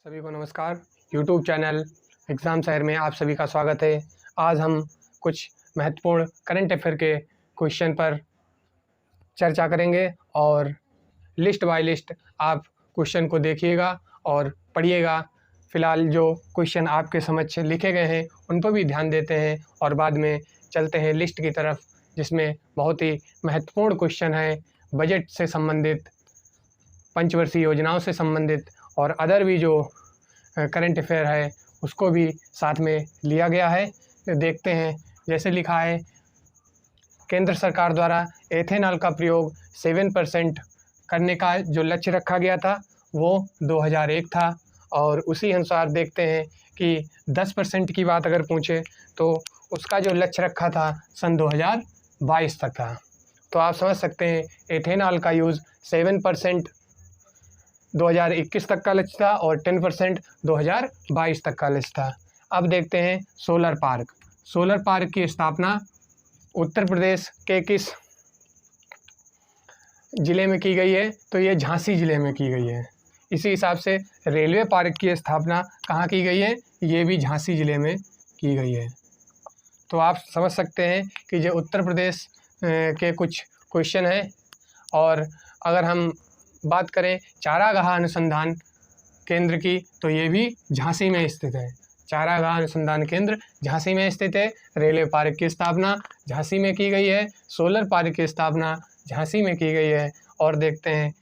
सभी को नमस्कार। यूट्यूब चैनल एग्ज़ाम शहर में आप सभी का स्वागत है। आज हम कुछ महत्वपूर्ण करंट अफेयर के क्वेश्चन पर चर्चा करेंगे और लिस्ट बाय लिस्ट आप क्वेश्चन को देखिएगा और पढ़िएगा। फ़िलहाल जो क्वेश्चन आपके समक्ष लिखे गए हैं उन पर भी ध्यान देते हैं और बाद में चलते हैं लिस्ट की तरफ, जिसमें बहुत ही महत्वपूर्ण क्वेश्चन है बजट से संबंधित, पंचवर्षीय योजनाओं से संबंधित और अदर भी जो करंट अफेयर है उसको भी साथ में लिया गया है। देखते हैं। जैसे लिखा है, केंद्र सरकार द्वारा एथेनॉल का प्रयोग 7% करने का जो लक्ष्य रखा गया था वो 2001 था, और उसी अनुसार देखते हैं कि 10% की बात अगर पूछे तो उसका जो लक्ष्य रखा था सन 2022 तक था। तो आप समझ सकते हैं एथेनॉल का यूज़ 7% 2021 तक का लक्ष्य था और 10% 2022 तक का लक्ष्य था। अब देखते हैं सोलर पार्क। सोलर पार्क की स्थापना उत्तर प्रदेश के किस ज़िले में की गई है? तो ये झांसी ज़िले में की गई है। इसी हिसाब से रेलवे पार्क की स्थापना कहाँ की गई है? ये भी झांसी ज़िले में की गई है। तो आप समझ सकते हैं कि जो उत्तर प्रदेश के कुछ क्वेश्चन हैं। और अगर हम बात करें चारागाह अनुसंधान केंद्र की, तो ये भी झांसी में स्थित है। चारागाह अनुसंधान केंद्र झांसी में स्थित है। रेलवे पार्क की स्थापना झांसी में की गई है। सोलर पार्क की स्थापना झांसी में की गई है। और देखते हैं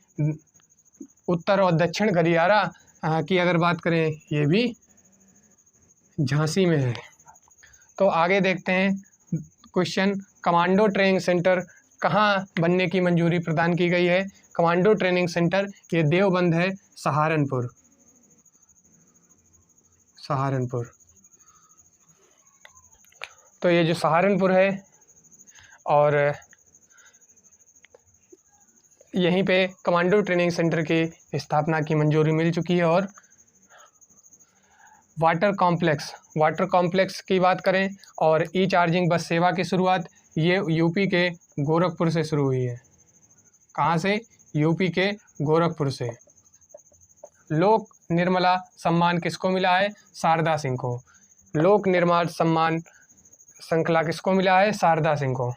उत्तर और दक्षिण गलियारा की अगर बात करें, ये भी झांसी में है। तो आगे देखते हैं क्वेश्चन, कमांडो ट्रेनिंग सेंटर कहाँ बनने की मंजूरी प्रदान की गई है? कमांडो ट्रेनिंग सेंटर ये देवबंद है, सहारनपुर। तो ये जो सहारनपुर है और यहीं पे कमांडो ट्रेनिंग सेंटर की स्थापना की मंजूरी मिल चुकी है। और वाटर कॉम्प्लेक्स की बात करें और ई चार्जिंग बस सेवा की शुरुआत ये यूपी के गोरखपुर से शुरू हुई है। कहाँ से? यूपी के गोरखपुर से। लोक निर्मला सम्मान किसको मिला है? शारदा सिंह को। लोक निर्माण सम्मान श्रृंखला किसको मिला है? शारदा सिंह को।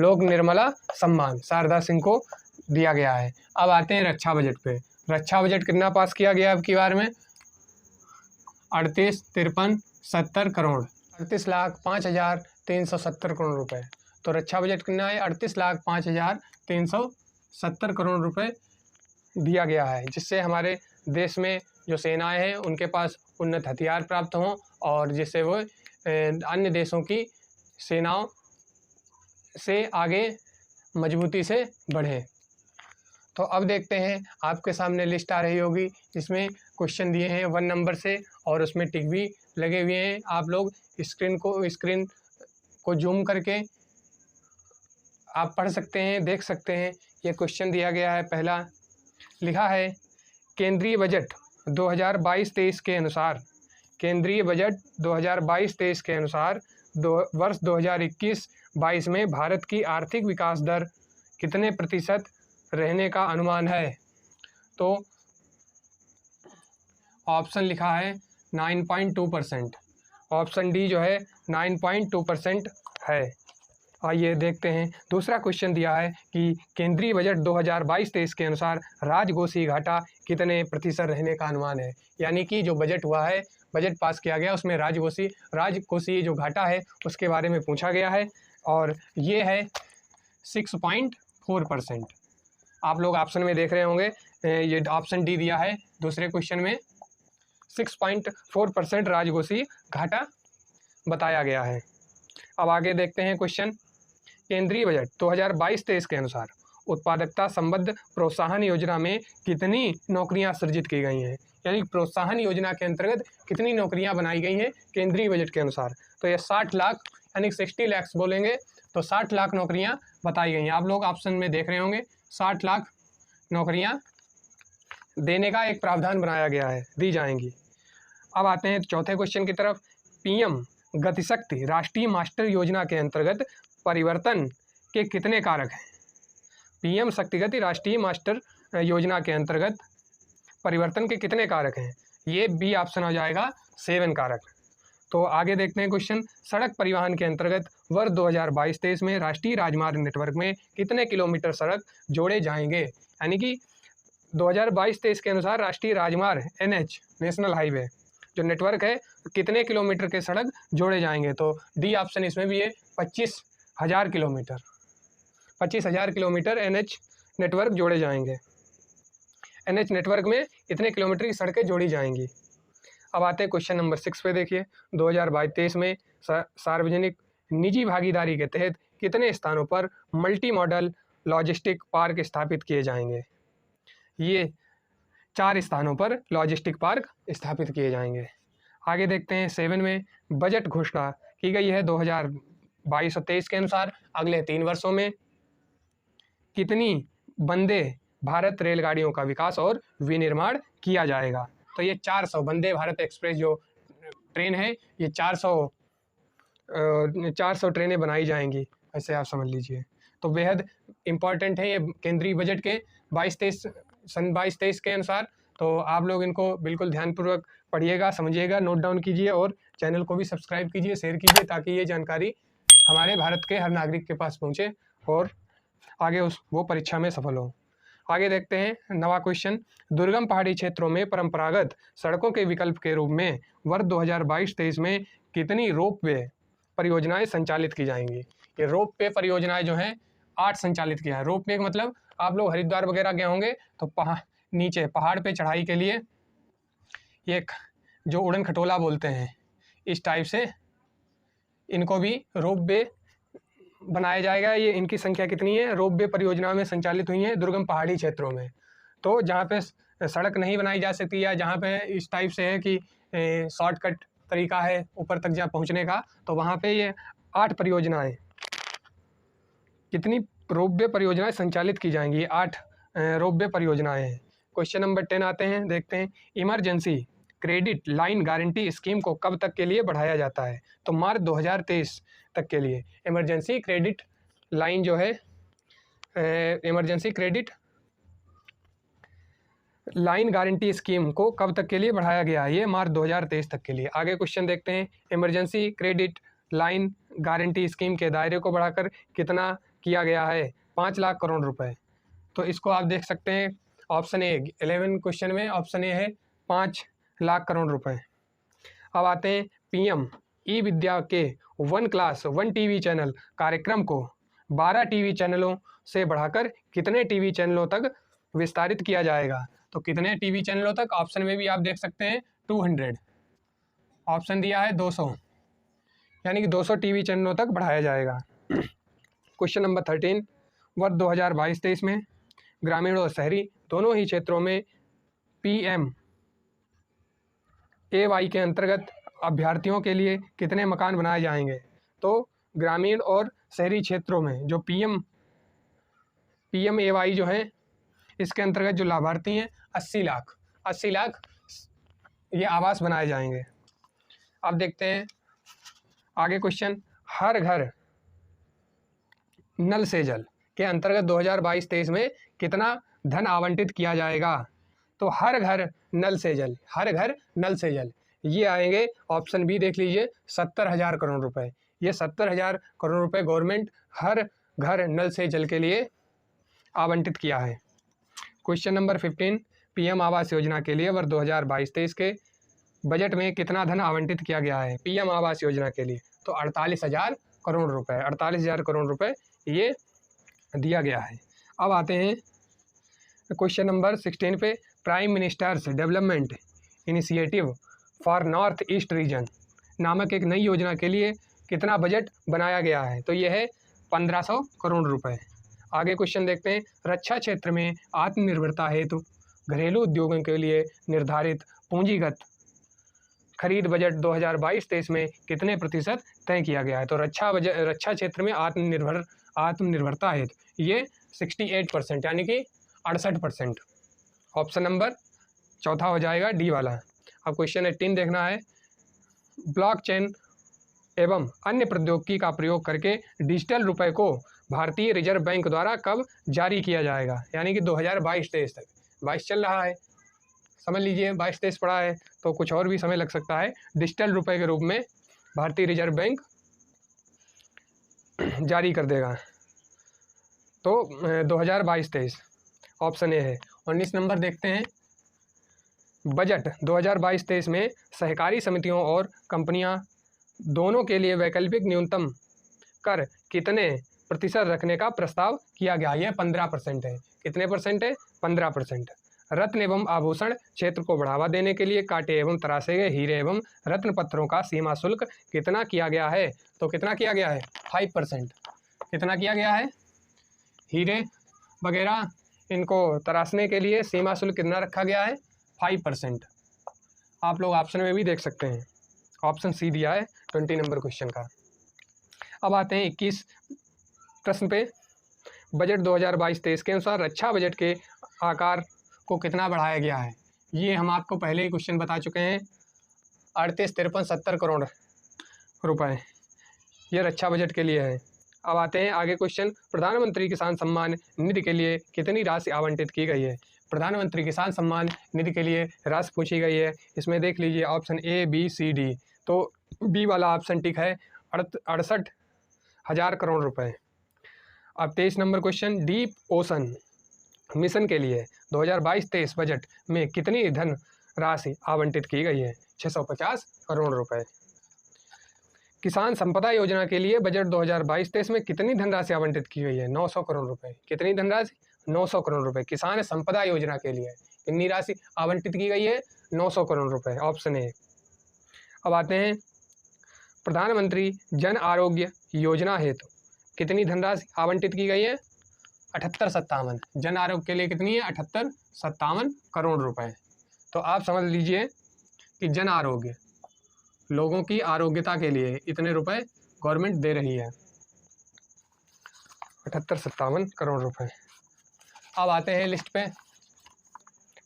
लोक निर्मला सम्मान शारदा सिंह को दिया गया है। अब आते हैं रक्षा बजट पे। रक्षा बजट कितना पास किया गया अब की बार में? 38,53,70 करोड़, 38,05,370 करोड़ रुपए। तो रक्षा बजट कितना है? 38,05,370 करोड़ रुपए दिया गया है, जिससे हमारे देश में जो सेनाएं हैं उनके पास उन्नत हथियार प्राप्त हों और जिससे वो अन्य देशों की सेनाओं से आगे मजबूती से बढ़ें। तो अब देखते हैं, आपके सामने लिस्ट आ रही होगी जिसमें क्वेश्चन दिए हैं 1 नंबर से और उसमें टिक भी लगे हुए हैं। आप लोग स्क्रीन को जूम करके आप पढ़ सकते हैं, देख सकते हैं। ये क्वेश्चन दिया गया है। पहला लिखा है, केंद्रीय बजट 2022-23 के अनुसार, केंद्रीय बजट 2022-23 के अनुसार वर्ष 2021-22 में भारत की आर्थिक विकास दर कितने प्रतिशत रहने का अनुमान है? तो ऑप्शन लिखा है 9.2%। ऑप्शन डी जो है 9.2% है। आइए देखते हैं। दूसरा क्वेश्चन दिया है कि केंद्रीय बजट 2022-23 के अनुसार राजकोषीय घाटा कितने प्रतिशत रहने का अनुमान है? यानी कि जो बजट हुआ है, बजट पास किया गया, उसमें राजकोषीय जो घाटा है उसके बारे में पूछा गया है और ये है 6.4%। आप लोग ऑप्शन में देख रहे होंगे, ये ऑप्शन डी दिया है दूसरे क्वेश्चन में। 6.4% राजकोषीय घाटा बताया गया है। अब आगे देखते हैं क्वेश्चन, केंद्रीय बजट 2022-23 के अनुसार उत्पादकता संबद्ध प्रोत्साहन योजना में कितनी नौकरियां सृजित की गई हैं? यानी प्रोत्साहन योजना के अंतर्गत कितनी नौकरियां बनाई गई हैं केंद्रीय बजट के अनुसार? तो ये 60 लाख यानी 60 लाख बोलेंगे तो 60 लाख नौकरियां बताई गई हैं। आप लोग ऑप्शन में देख रहे होंगे 60 लाख नौकरियां देने का एक प्रावधान बनाया गया है, दी जाएंगी। अब आते हैं चौथे क्वेश्चन की तरफ। पीएम गतिशक्ति राष्ट्रीय मास्टर योजना के अंतर्गत परिवर्तन के कितने कारक हैं? पीएम शक्ति गति राष्ट्रीय मास्टर योजना के अंतर्गत परिवर्तन के कितने कारक हैं? ये बी ऑप्शन हो जाएगा सेवन कारक। तो आगे देखते हैं क्वेश्चन, सड़क परिवहन के अंतर्गत वर्ष 2022-23 में राष्ट्रीय राजमार्ग नेटवर्क में कितने किलोमीटर सड़क जोड़े जाएंगे। यानी कि 2022-23 के अनुसार राष्ट्रीय राजमार्ग NH नेशनल हाईवे जो नेटवर्क है कितने किलोमीटर के सड़क जोड़े जाएंगे। तो डी ऑप्शन इसमें भी है 25,000 किलोमीटर। 25,000 किलोमीटर NH नेटवर्क जोड़े जाएंगे। NH नेटवर्क में इतने किलोमीटर की सड़कें जोड़ी जाएंगी। अब आते हैं क्वेश्चन नंबर 6 पे। देखिए 2022-23 में सार्वजनिक निजी भागीदारी के तहत कितने स्थानों पर मल्टी मॉडल लॉजिस्टिक पार्क स्थापित किए जाएंगे। ये 4 स्थानों पर लॉजिस्टिक पार्क स्थापित किए जाएंगे। आगे देखते हैं 7 में, बजट घोषणा की गई है 2022-23 के अनुसार अगले 3 वर्षों में कितनी वंदे भारत रेलगाड़ियों का विकास और विनिर्माण किया जाएगा। तो ये 400 वंदे भारत एक्सप्रेस जो ट्रेन है ये 400 ट्रेनें बनाई जाएंगी, ऐसे आप समझ लीजिए। तो बेहद इम्पॉर्टेंट है ये केंद्रीय बजट के 22-23 के अनुसार। तो आप लोग इनको बिल्कुल ध्यानपूर्वक पढ़िएगा, समझिएगा, नोट डाउन कीजिए और चैनल को भी सब्सक्राइब कीजिए, शेयर कीजिए ताकि ये जानकारी हमारे भारत के हर नागरिक के पास पहुँचे और आगे वो परीक्षा में सफल हो। आगे देखते हैं नवा क्वेश्चन, दुर्गम पहाड़ी क्षेत्रों में परंपरागत सड़कों के विकल्प के रूप में वर्ष 2022-23 में कितनी रोपवे परियोजनाएं संचालित की जाएंगी। ये रोपवे परियोजनाएं जो हैं 8 संचालित किया है। रोपवे का मतलब आप लोग हरिद्वार वगैरह गए होंगे तो नीचे पहाड़ पे चढ़ाई के लिए ये जो उड़न खटोला बोलते हैं इस टाइप से इनको भी रोपवे बनाया जाएगा। ये इनकी संख्या कितनी है, रोपवे परियोजना में संचालित हुई है दुर्गम पहाड़ी क्षेत्रों में। तो जहाँ पे सड़क नहीं बनाई जा सकती या जहाँ पे इस टाइप से है कि शॉर्टकट तरीका है ऊपर तक जहाँ पहुँचने का, तो वहाँ पे ये 8 परियोजनाएं, कितनी रोपवे परियोजनाएं संचालित की जाएंगी। 8 रोपवे परियोजनाएं हैं। क्वेश्चन नंबर 10 आते हैं, देखते हैं, emergency credit line guarantee scheme को कब तक के लिए बढ़ाया जाता है। तो मार्च 2023 तक के लिए इमरजेंसी क्रेडिट लाइन जो है emergency credit line guarantee scheme को कब तक के लिए बढ़ाया गया है, ये मार्च 2023 तक के लिए। आगे क्वेश्चन देखते हैं, emergency credit line guarantee scheme के दायरे को बढ़ाकर कितना किया गया है, 5 लाख करोड़ रुपए। तो इसको आप देख सकते हैं ऑप्शन ए 11 क्वेश्चन में ऑप्शन ए है 5 लाख करोड़ रुपए। अब आते हैं PM ई विद्या के 1 क्लास 1 टीवी चैनल कार्यक्रम को 12 टीवी चैनलों से बढ़ाकर कितने टीवी चैनलों तक विस्तारित किया जाएगा। तो कितने टीवी चैनलों तक, ऑप्शन में भी आप देख सकते हैं 200, ऑप्शन दिया है 200, यानी कि 200 टीवी चैनलों तक बढ़ाया जाएगा। क्वेश्चन नंबर 13, वर्ष 2022-23 में ग्रामीण और शहरी दोनों ही क्षेत्रों में PMAY के अंतर्गत अभ्यर्थियों के लिए कितने मकान बनाए जाएंगे। तो ग्रामीण और शहरी क्षेत्रों में जो PMAY जो है इसके अंतर्गत जो लाभार्थी हैं 80 लाख ये आवास बनाए जाएंगे। अब देखते हैं आगे क्वेश्चन, हर घर नल से जल के अंतर्गत 2022-23 में कितना धन आवंटित किया जाएगा। तो हर घर नल से जल, हर घर नल से जल ये आएंगे, ऑप्शन बी देख लीजिए 70,000 करोड़ रुपए। ये 70,000 करोड़ रुपए गवर्नमेंट हर घर नल से जल के लिए आवंटित किया है। Question number 15, PM Awas Yojana के लिए वर्ष 2022-23 के बजट में कितना धन आवंटित किया गया है PM आवास योजना के लिए। तो 48,000 करोड़ रुपए, 48,000 करोड़ रुपए ये दिया गया है। अब आते हैं क्वेश्चन नंबर 16 पे, prime ministers development initiative for north east region नामक एक नई योजना के लिए कितना बजट बनाया गया है। तो यह है 1500 करोड़ रुपए। आगे क्वेश्चन देखते हैं, रक्षा क्षेत्र में आत्मनिर्भरता हेतु घरेलू उद्योगों के लिए निर्धारित पूंजीगत खरीद बजट 2022-23 में कितने प्रतिशत तय किया गया है। तो रक्षा क्षेत्र में आत्मनिर्भरता हेतु ये 68% यानी कि 68%। ऑप्शन नंबर चौथा हो जाएगा डी वाला। अब क्वेश्चन 18 देखना है, ब्लॉकचेन एवं अन्य प्रौद्योगिकी का प्रयोग करके डिजिटल रुपए को भारतीय रिजर्व बैंक द्वारा कब जारी किया जाएगा। यानी कि 2022-23 तक, 22 चल रहा है समझ लीजिए 22-23 पड़ा है तो कुछ और भी समय लग सकता है। डिजिटल रुपए के रूप में भारतीय रिजर्व बैंक जारी कर देगा। तो 2022-23 ऑप्शन ए है। 19 नंबर देखते हैं। बजट 2022-23 में सहकारी समितियों और कंपनियां दोनों के लिए वैकल्पिक न्यूनतम कर कितने प्रतिशत रखने का प्रस्ताव किया गया। यह 15% है। कितने परसेंट है? 15%। रत्न एवं आभूषण क्षेत्र को बढ़ावा देने के लिए काटे एवं तरासे गए हीरे एवं रत्न पत्थरों का सीमा शुल्क कितना किया गया है? तो कितना किया गया है? 5%। कितना किया गया है? हीरे वगैरह इनको तराशने के लिए सीमा शुल्क कितना रखा गया है? 5%। आप लोग ऑप्शन में भी देख सकते हैं। ऑप्शन सी दिया है 20 नंबर क्वेश्चन का। अब आते हैं 21 प्रश्न पे। बजट 2022-23 के अनुसार रक्षा बजट के आकार को कितना बढ़ाया गया है? ये हम आपको पहले ही क्वेश्चन बता चुके हैं। 38, 53, 70 करोड़ रुपए ये रक्षा बजट के लिए है। अब आते हैं आगे क्वेश्चन। प्रधानमंत्री किसान सम्मान निधि के लिए कितनी राशि आवंटित की गई है? प्रधानमंत्री किसान सम्मान निधि के लिए राशि पूछी गई है। इसमें देख लीजिए option A, B, C, D. तो बी वाला ऑप्शन टिक है। 68,000 करोड़ रुपए। अब 23 number question. Deep ocean mission के लिए 2022-23 बजट में कितनी धन राशि आवंटित की गई है? 650 करोड़ रुपए। किसान संपदा योजना के लिए बजट 2022-23 में कितनी धनराशि आवंटित की गई है? 900 करोड़ रुपए। कितनी धनराशि? 900 करोड़ रुपए। किसान संपदा योजना के लिए कितनी राशि आवंटित की गई है? 900 करोड़ रुपए। Option A. अब आते हैं प्रधानमंत्री जन आरोग्य योजना हेतु कितनी धनराशि आवंटित की गई है? 78-57। जन आरोग्य के लिए कितनी है? 78-57 करोड़ रुपए। तो आप समझ लीजिए कि जन आरोग्य लोगों की आरोग्यता के लिए इतने रुपए गवर्नमेंट दे रही है। 78-57 करोड़ रुपए। अब आते हैं लिस्ट पे।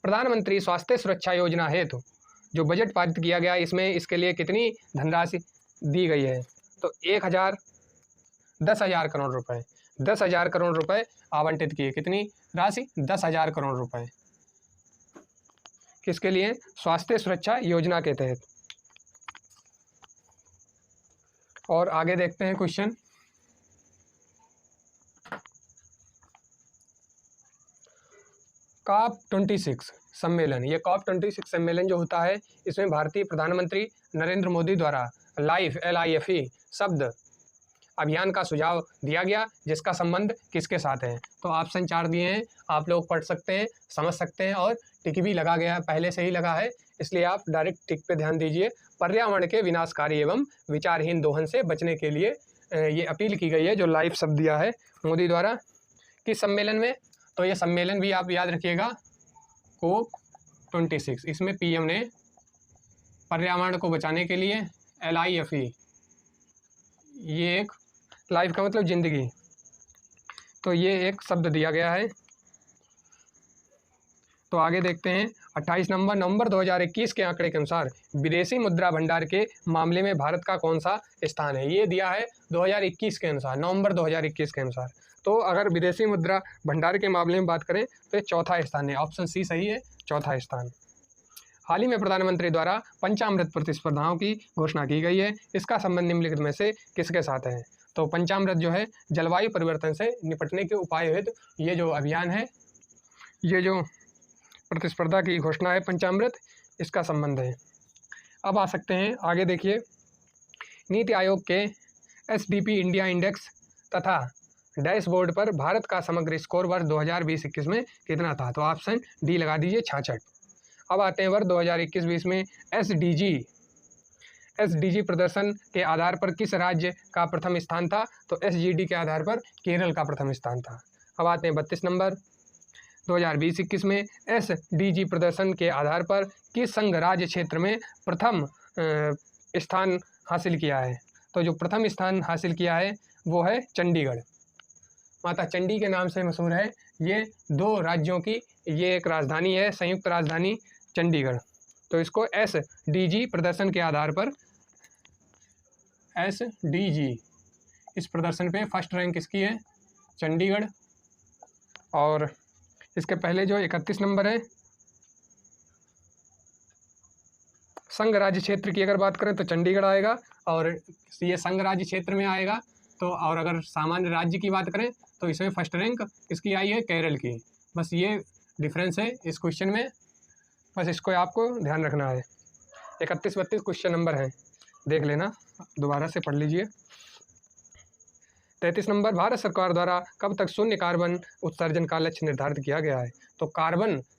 प्रधानमंत्री स्वास्थ्य सुरक्षा योजना हेतु जो बजट पारित किया गया इसमें इसके लिए कितनी धनराशि दी गई है? तो 10,000 करोड़ रुपए। 10,000 करोड़ रुपए आवंटित किए। कितनी राशि? 10,000 करोड़ रुपए। किसके लिए? स्वास्थ्य सुरक्षा योजना के तहत। और आगे देखते हैं क्वेश्चन। COP26 सम्मेलन। ये COP26 सम्मेलन जो होता है इसमें भारतीय प्रधानमंत्री नरेंद्र मोदी द्वारा LIFE शब्द अभियान का सुझाव दिया गया, जिसका संबंध किसके साथ है? तो ऑप्शन 4 दिए हैं। आप लोग पढ़ सकते हैं, समझ सकते हैं और टिक भी लगा गया, पहले से ही लगा है, इसलिए आप डायरेक्ट टिक पे ध्यान दीजिए। पर्यावरण के विनाशकारी एवं विचारहीन दोहन से बचने के लिए ये अपील की गई है, जो लाइफ शब्द दिया है मोदी द्वारा। किस सम्मेलन में? तो ये सम्मेलन भी आप याद रखिएगा, COP26। इसमें PM ने पर्यावरण को बचाने के लिए LIFE, ये एक लाइफ का मतलब जिंदगी, तो ये एक शब्द दिया गया है। तो आगे देखते हैं 28 नवंबर 2021 के आंकड़े के अनुसार विदेशी मुद्रा भंडार के मामले में भारत का कौन सा स्थान है? ये दिया है 2021 के अनुसार, नवंबर 2021 के अनुसार। तो अगर विदेशी मुद्रा भंडार के मामले में बात करें तो ये चौथा स्थान है। ऑप्शन सी सही है, चौथा स्थान। हाल ही में प्रधानमंत्री द्वारा पंचामृत प्रतिस्पर्धाओं की घोषणा की गई है, इसका संबंध निम्नलिखित में से किसके साथ है? तो पंचामृत जो है जलवायु परिवर्तन से निपटने के उपाय हेतु ये जो अभियान है, ये जो प्रतिस्पर्धा की घोषणा है पंचामृत, इसका संबंध है। अब आ सकते हैं आगे, देखिए नीति आयोग के SDP इंडिया इंडेक्स तथा डैशबोर्ड पर भारत का समग्र स्कोर वर्ष 2020-21 में कितना था? तो ऑप्शन डी लगा दीजिए, 66। अब आते हैं वर्ष 2021-20 में SDG प्रदर्शन के आधार पर किस राज्य का प्रथम स्थान था? तो SGD के आधार पर केरल का प्रथम स्थान था। अब आते हैं 32 नंबर। 2020-21 में SDG प्रदर्शन के आधार पर किस संघ राज्य क्षेत्र में प्रथम स्थान हासिल किया है? तो जो प्रथम स्थान हासिल किया है वो है चंडीगढ़। माता चंडी के नाम से मशहूर है। ये 2 राज्यों की ये एक राजधानी है, संयुक्त राजधानी चंडीगढ़। तो इसको SDG प्रदर्शन के आधार पर, SDG इस प्रदर्शन पे फर्स्ट रैंक किसकी है? चंडीगढ़। और इसके पहले जो 31 नंबर है संघ राज्य क्षेत्र की अगर बात करें तो चंडीगढ़ आएगा, और ये संघ राज्य क्षेत्र में आएगा। तो और अगर सामान्य राज्य की बात करें तो इसमें फर्स्ट रैंक किसकी आई है, केरल की। बस ये डिफरेंस है इस क्वेश्चन में, बस इसको आपको ध्यान रखना है। 31-32 क्वेश्चन नंबर हैं, देख लेना, दोबारा से पढ़ लीजिए। 33 नंबर, भारत सरकार द्वारा कब तक शून्य कार्बन उत्सर्जन का लक्ष्य निर्धारित किया गया है? तो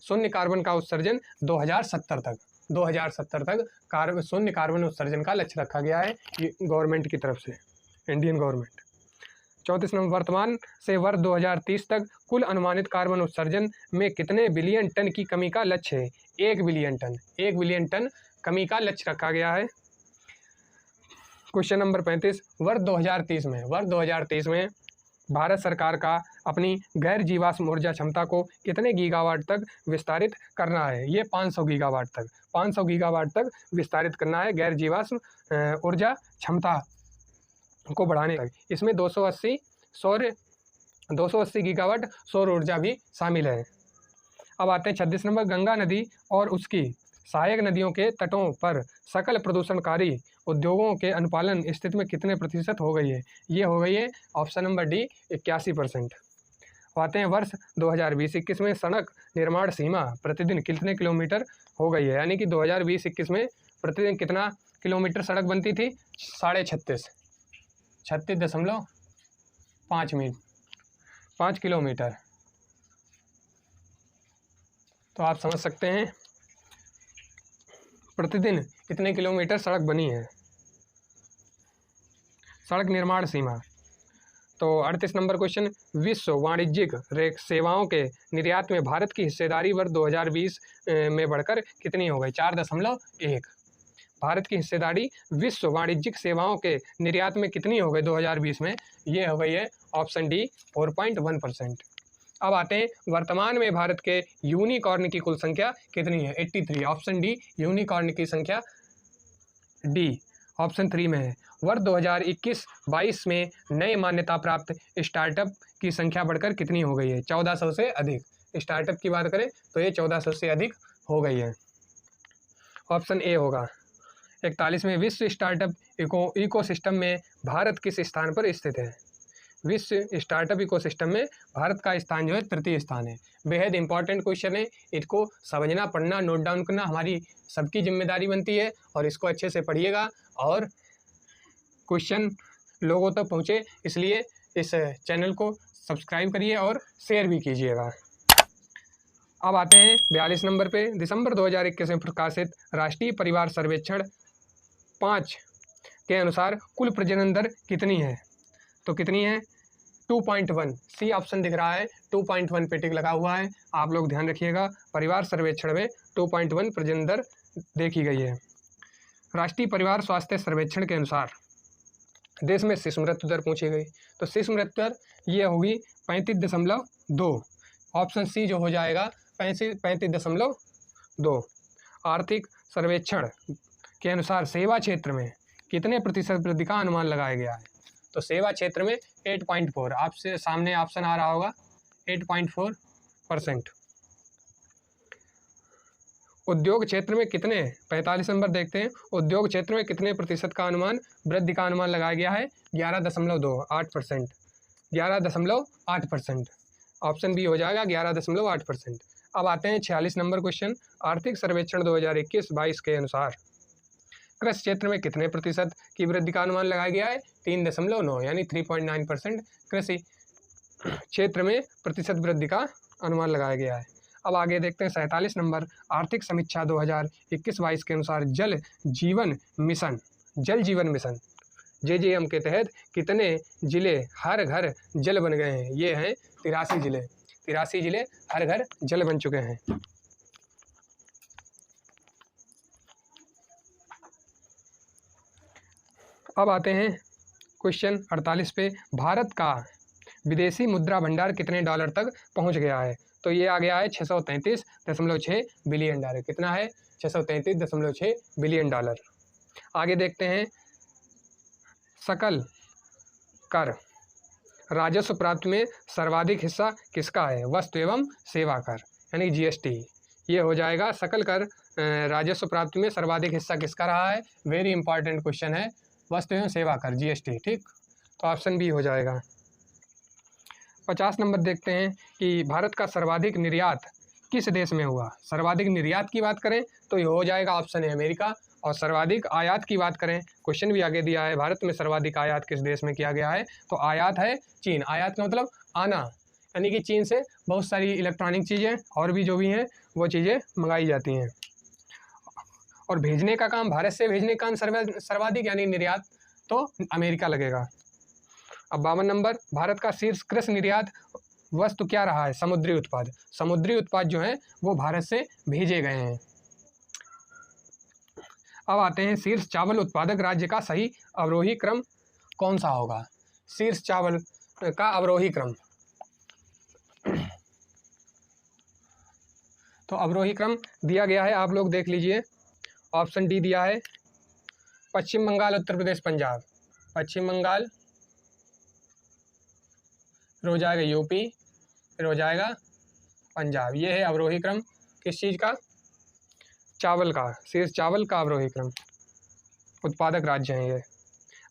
शून्य कार्बन का उत्सर्जन 2070 तक शून्य कार्बन उत्सर्जन का लक्ष्य रखा गया है गवर्नमेंट की तरफ से, इंडियन गवर्नमेंट। 34 नंबर, वर्तमान से वर्ष 2030 तक कुल अनुमानित कार्बन उत्सर्जन में कितने बिलियन टन की कमी का लक्ष्य है? 1 बिलियन टन कमी का लक्ष्य रखा गया है। क्वेश्चन नंबर 35, वर्ष 2030 में भारत सरकार का अपनी गैर जीवाश्म ऊर्जा क्षमता को कितने गीगावाट तक विस्तारित करना है? ये 500 गीगावाट तक विस्तारित करना है गैर जीवाश्म ऊर्जा क्षमता को बढ़ाने तक। इसमें 280 गीगावाट सौर ऊर्जा भी शामिल है। अब आते हैं 36 नंबर, गंगा नदी और उसकी सहायक नदियों के तटों पर सकल प्रदूषणकारी उद्योगों के अनुपालन स्थिति में कितने प्रतिशत हो गई है? ये हो गई है ऑप्शन नंबर डी 81%। आते हैं वर्ष 2020-21 में सड़क निर्माण सीमा प्रतिदिन कितने किलोमीटर हो गई है? यानी कि 2020-21 में प्रतिदिन कितना किलोमीटर सड़क बनती थी? 36.5 किलोमीटर। तो आप समझ सकते हैं प्रतिदिन कितने किलोमीटर सड़क बनी है, सड़क निर्माण सीमा। तो 38 नंबर क्वेश्चन, विश्व वाणिज्यिक सेवाओं के निर्यात में भारत की हिस्सेदारी वर्ष 2020 में बढ़कर कितनी हो गई? 4.1। भारत की हिस्सेदारी विश्व वाणिज्यिक सेवाओं के निर्यात में कितनी हो गई 2020 में? ये हो गई है ऑप्शन डी 4.1%। अब आते हैं वर्तमान में भारत के यूनिकॉर्न की कुल संख्या कितनी है? 83। ऑप्शन डी, यूनिकॉर्न की संख्या डी ऑप्शन 3 में है। वर्ष 2021-22 में नए मान्यता प्राप्त स्टार्टअप की संख्या बढ़कर कितनी हो गई है? 1400 से अधिक। स्टार्टअप की बात करें तो ये 1400 से अधिक हो गई है। ऑप्शन ए होगा। 41 में, विश्व स्टार्टअप इकोसिस्टम में भारत किस स्थान पर स्थित है? विश्व स्टार्टअप इकोसिस्टम में भारत का स्थान जो है 3य स्थान है। बेहद इंपॉर्टेंट क्वेश्चन है, इसको समझना, पढ़ना, नोट डाउन करना हमारी सबकी जिम्मेदारी बनती है, और इसको अच्छे से पढ़िएगा और क्वेश्चन लोगों तक पहुँचे, इसलिए इस चैनल को सब्सक्राइब करिए और शेयर भी कीजिएगा। अब आते हैं 42 नंबर पे, दिसंबर 2021 में प्रकाशित राष्ट्रीय परिवार सर्वेक्षण 5 के अनुसार कुल प्रजनन दर कितनी है? तो कितनी है? 2.1। सी ऑप्शन दिख रहा है, 2.1 पे टिक लगा हुआ है, आप लोग ध्यान रखिएगा। परिवार सर्वेक्षण में 2.1 प्रजनन दर देखी गई है। राष्ट्रीय परिवार स्वास्थ्य सर्वेक्षण के अनुसार देश में शिशु मृत्यु दर पूछी गई, तो शिशु मृत्यु दर ये होगी 35.2। ऑप्शन सी जो हो जाएगा 35.2। आर्थिक सर्वेक्षण के अनुसार सेवा क्षेत्र में कितने प्रतिशत वृद्धि का अनुमान लगाया गया है? तो सेवा क्षेत्र में 8.4। आपसे सामने ऑप्शन आ रहा होगा 8.4%। उद्योग क्षेत्र में कितने, 45 नंबर देखते हैं, उद्योग क्षेत्र में कितने प्रतिशत का अनुमान वृद्धि का अनुमान लगाया गया है? 11.8%। 11.8%। ऑप्शन बी हो जाएगा 11.8%। अब आते हैं 46 नंबर क्वेश्चन, आर्थिक सर्वेक्षण 2021-22 के अनुसार कृषि क्षेत्र में कितने प्रतिशत की वृद्धि का अनुमान लगाया गया है? 3.9 यानी 3.9% कृषि क्षेत्र में प्रतिशत वृद्धि का अनुमान लगाया गया है। अब आगे देखते हैं 47 नंबर, आर्थिक समीक्षा 2021-22 के अनुसार जल जीवन मिशन JJM के तहत कितने जिले हर घर जल बन गए हैं? ये हैं 83 जिले। 83 जिले हर घर जल बन चुके हैं। अब आते हैं क्वेश्चन 48 पे, भारत का विदेशी मुद्रा भंडार कितने डॉलर तक पहुंच गया है? तो ये आ गया है 633.6 बिलियन डॉलर। कितना है? 633.6 बिलियन डॉलर। आगे देखते हैं सकल कर राजस्व प्राप्ति में सर्वाधिक हिस्सा किसका है? वस्तु एवं सेवा कर यानी GST। ये हो जाएगा सकल कर राजस्व प्राप्ति में सर्वाधिक हिस्सा किसका रहा है। वेरी इंपॉर्टेंट क्वेश्चन है, वस्तु एवं सेवा कर जीएसटी। ठीक, तो ऑप्शन बी हो जाएगा। 50 नंबर देखते हैं कि भारत का सर्वाधिक निर्यात किस देश में हुआ। सर्वाधिक निर्यात की बात करें तो ये हो जाएगा ऑप्शन है अमेरिका, और सर्वाधिक आयात की बात करें, क्वेश्चन भी आगे दिया है, भारत में सर्वाधिक आयात किस देश में किया गया है, तो आयात है चीन। आयात का मतलब आना, यानी कि चीन से बहुत सारी इलेक्ट्रॉनिक चीज़ें और भी जो भी हैं वो चीज़ें मंगाई जाती हैं। और भेजने का काम, भारत से भेजने का काम सर्वाधिक यानी निर्यात तो अमेरिका लगेगा। अब 52 नंबर, भारत का शीर्ष कृषि निर्यात वस्तु क्या रहा है। समुद्री उत्पाद। समुद्री उत्पाद जो है वो भारत से भेजे गए हैं। अब आते हैं शीर्ष चावल उत्पादक राज्य का सही अवरोही क्रम कौन सा होगा। शीर्ष चावल का अवरोही क्रम, तो अवरोही क्रम दिया गया है, आप लोग देख लीजिए। ऑप्शन डी दिया है पश्चिम बंगाल, उत्तर प्रदेश, पंजाब। पश्चिम बंगाल, फिर हो जाएगा यूपी, फिर हो जाएगा पंजाब। ये है अवरोही क्रम किस चीज़ का, चावल का। शीर्ष चावल का अवरोही क्रम उत्पादक राज्य हैं ये।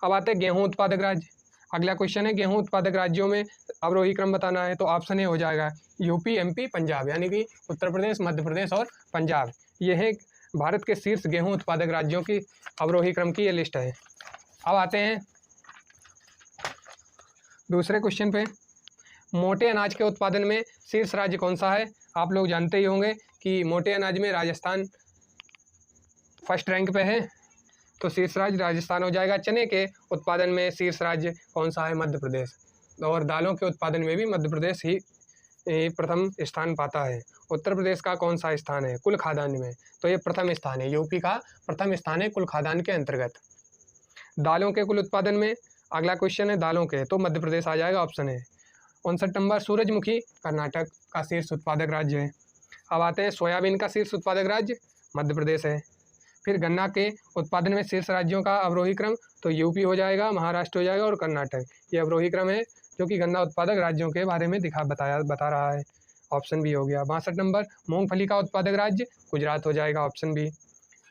अब आते हैं गेहूं उत्पादक राज्य। अगला क्वेश्चन है गेहूं उत्पादक राज्यों में अवरोही क्रम बताना है, तो ऑप्शन ए हो जाएगा यूपी, एमपी, पंजाब, यानी कि उत्तर प्रदेश, मध्य प्रदेश और पंजाब। ये है भारत के शीर्ष गेहूं उत्पादक राज्यों की अवरोही क्रम की ये लिस्ट है। अब आते हैं दूसरे क्वेश्चन पे, मोटे अनाज के उत्पादन में शीर्ष राज्य कौन सा है। आप लोग जानते ही होंगे कि मोटे अनाज में राजस्थान फर्स्ट रैंक पे है, तो शीर्ष राज्य राजस्थान हो जाएगा। चने के उत्पादन में शीर्ष राज्य कौन सा है, मध्य प्रदेश। और दालों के उत्पादन में भी मध्य प्रदेश ही प्रथम स्थान पाता है। उत्तर प्रदेश का कौन सा स्थान है कुल खाद्यान्न में, तो ये प्रथम स्थान है, यूपी का प्रथम स्थान है कुल खाद्यान्न के अंतर्गत। दालों के कुल उत्पादन में अगला क्वेश्चन है दालों के, तो मध्य प्रदेश आ जाएगा, ऑप्शन है। 59 नंबर, सूरजमुखी कर्नाटक का शीर्ष उत्पादक राज्य है। अब आते हैं सोयाबीन का शीर्ष उत्पादक राज्य मध्य प्रदेश है। फिर गन्ना के उत्पादन में शीर्ष राज्यों का अवरोही क्रम, तो यूपी हो जाएगा, महाराष्ट्र हो जाएगा और कर्नाटक। ये अवरोही क्रम है जो कि गन्ना उत्पादक राज्यों के बारे में बता रहा है। ऑप्शन बी हो गया। 62 नंबर, मूंगफली का उत्पादक राज्य गुजरात हो जाएगा, ऑप्शन बी।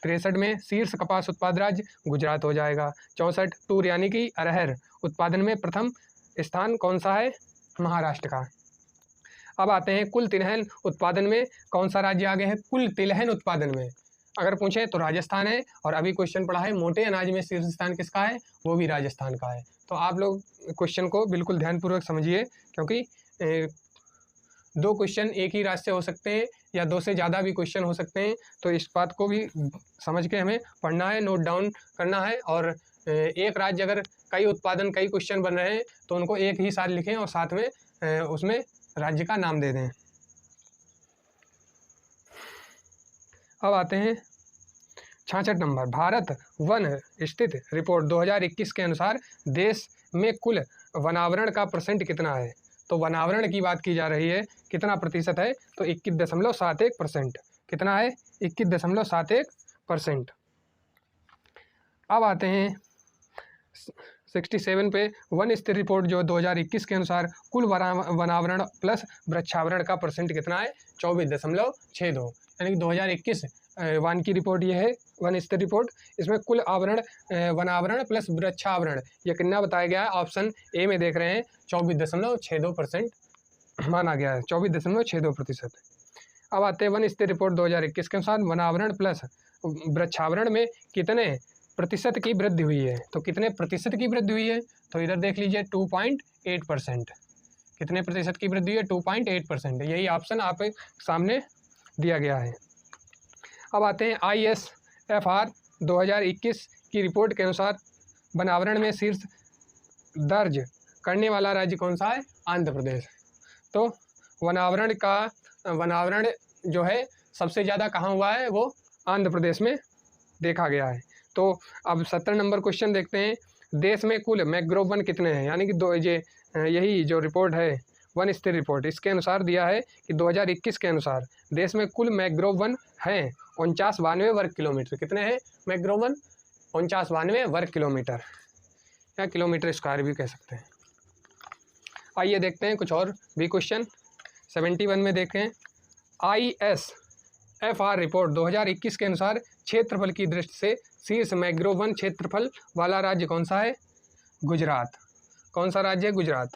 63 में शीर्ष कपास उत्पादक राज्य गुजरात हो जाएगा। 64 तूर यानी कि अरहर उत्पादन में प्रथम स्थान कौन सा है, महाराष्ट्र का। अब आते हैं कुल तिलहन उत्पादन में कौन सा राज्य आगे है। कुल तिलहन उत्पादन में अगर पूछे तो राजस्थान है, और अभी क्वेश्चन पढ़ा है मोटे अनाज में शीर्ष स्थान किसका है, वो भी राजस्थान का है। तो आप लोग क्वेश्चन को बिल्कुल ध्यानपूर्वक समझिए, क्योंकि दो क्वेश्चन एक ही राज्य से हो सकते हैं या दो से ज़्यादा भी क्वेश्चन हो सकते हैं, तो इस बात को भी समझ के हमें पढ़ना है, नोट डाउन करना है। और एक राज्य अगर कई उत्पादन कई क्वेश्चन बन रहे हैं तो उनको एक ही साथ लिखें और साथ में उसमें राज्य का नाम दे दें। अब आते हैं 66 नंबर, भारत वन स्थित रिपोर्ट 2021 के अनुसार देश में कुल वनावरण का परसेंट कितना है। तो वनावरण की बात की जा रही है, कितना प्रतिशत है, तो 21.71%। कितना है, 21.71%। अब आते हैं 67 पे, वन स्थित रिपोर्ट जो 2021 के अनुसार कुल वनावरण प्लस वृक्षावरण का परसेंट कितना है, 24.62। यानी कि 2021 वन की रिपोर्ट ये है, वन स्थित रिपोर्ट। इसमें कुल आवरण वनावरण प्लस वृक्षावरण ये कितना बताया गया है, ऑप्शन ए में देख रहे हैं 24.62% माना गया है, 24.62%। अब आते हैं वन स्थित रिपोर्ट 2021 के अनुसार वनावरण प्लस वृक्षावरण में कितने प्रतिशत की वृद्धि हुई है। तो कितने प्रतिशत की वृद्धि हुई है, तो इधर देख लीजिए 2.8%। कितने प्रतिशत की वृद्धि हुई है, 2.8%। यही ऑप्शन आप सामने दिया गया है। अब आते हैं ISFR 2021 की रिपोर्ट के अनुसार वनावरण में शीर्ष दर्ज करने वाला राज्य कौन सा है, आंध्र प्रदेश। तो वनावरण जो है सबसे ज़्यादा कहाँ हुआ है, वो आंध्र प्रदेश में देखा गया है। तो अब 70 नंबर क्वेश्चन देखते हैं, देश में कुल मैंग्रोव वन कितने हैं। यानी कि यही जो रिपोर्ट है वन स्थित रिपोर्ट, इसके अनुसार दिया है कि 2021 के अनुसार देश में कुल मैंग्रोव वन हैं 4992 वर्ग किलोमीटर। कितने हैं मैंग्रोव वन, 4992 वर्ग किलोमीटर या किलोमीटर स्क्वायर भी कह सकते हैं। आइए देखते हैं कुछ और भी क्वेश्चन। 71 में देखें, FR रिपोर्ट 2021 के अनुसार क्षेत्रफल की दृष्टि से शीर्ष मैंग्रोव वन क्षेत्रफल वाला राज्य कौन सा है? गुजरात। कौन सा राज्य है? गुजरात।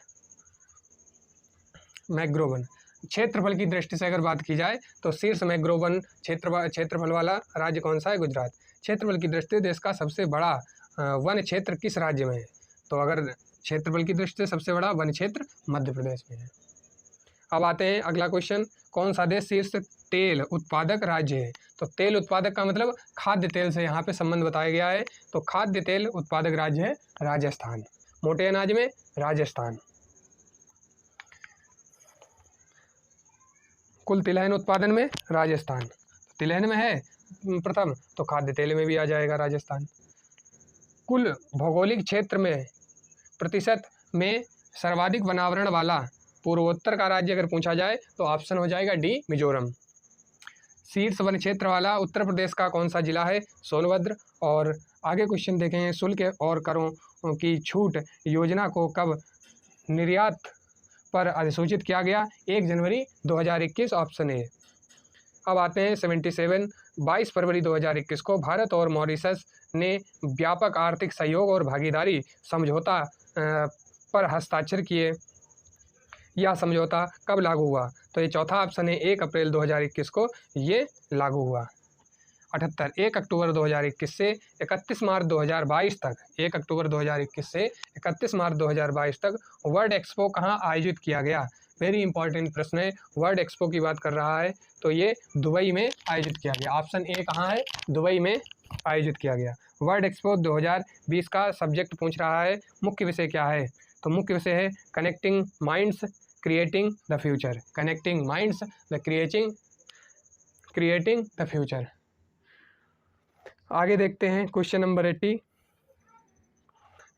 मैंग्रोव वन क्षेत्रफल की दृष्टि से अगर बात की जाए तो शीर्ष मैंग्रोव वन क्षेत्रफल वाला राज्य कौन सा है? गुजरात। क्षेत्रफल की दृष्टि से देश का सबसे बड़ा वन क्षेत्र किस राज्य में है? तो अगर क्षेत्रफल की दृष्टि से सबसे बड़ा वन क्षेत्र मध्य प्रदेश में है। अब आते हैं अगला क्वेश्चन, कौन सा देश शीर्ष तेल उत्पादक राज्य है? तो तेल उत्पादक का मतलब खाद्य तेल से यहाँ पे संबंध बताया गया है। तो खाद्य तेल उत्पादक राज्य है राजस्थान। मोटे अनाज में राजस्थान। कुल तिलहन उत्पादन में राजस्थान, तिलहन में है प्रथम, तो खाद्य तेल में भी आ जाएगा राजस्थान। कुल भौगोलिक क्षेत्र में प्रतिशत में सर्वाधिक वनावरण वाला पूर्वोत्तर का राज्य अगर पूछा जाए तो ऑप्शन हो जाएगा डी, मिजोरम। शीर्ष वन क्षेत्र वाला उत्तर प्रदेश का कौन सा जिला है? सोनभद्र। और आगे क्वेश्चन देखें, शुल्क और करों की छूट योजना को कब निर्यात पर अधिसूचित किया गया? 1 जनवरी 2021, ऑप्शन ए। अब आते हैं 77, 22 फरवरी 2021 को भारत और मॉरिशस ने व्यापक आर्थिक सहयोग और भागीदारी समझौता पर हस्ताक्षर किए। यह समझौता कब लागू हुआ? तो ये चौथा ऑप्शन है, 1 अप्रैल 2021 को ये लागू हुआ। 78, 1 अक्टूबर 2021 से 31 मार्च 2022 तक, 1 अक्टूबर 2021 से 31 मार्च 2022 तक वर्ल्ड एक्सपो कहाँ आयोजित किया गया? वेरी इंपॉर्टेंट प्रश्न है। वर्ल्ड एक्सपो की बात कर रहा है तो ये दुबई में आयोजित किया गया। ऑप्शन ए कहाँ है? दुबई में आयोजित किया गया। वर्ल्ड एक्सपो 2020 का सब्जेक्ट पूछ रहा है, मुख्य विषय क्या है? तो मुख्य विषय है connecting minds creating the future. Connecting minds the creating the future. आगे देखते हैं क्वेश्चन नंबर 80,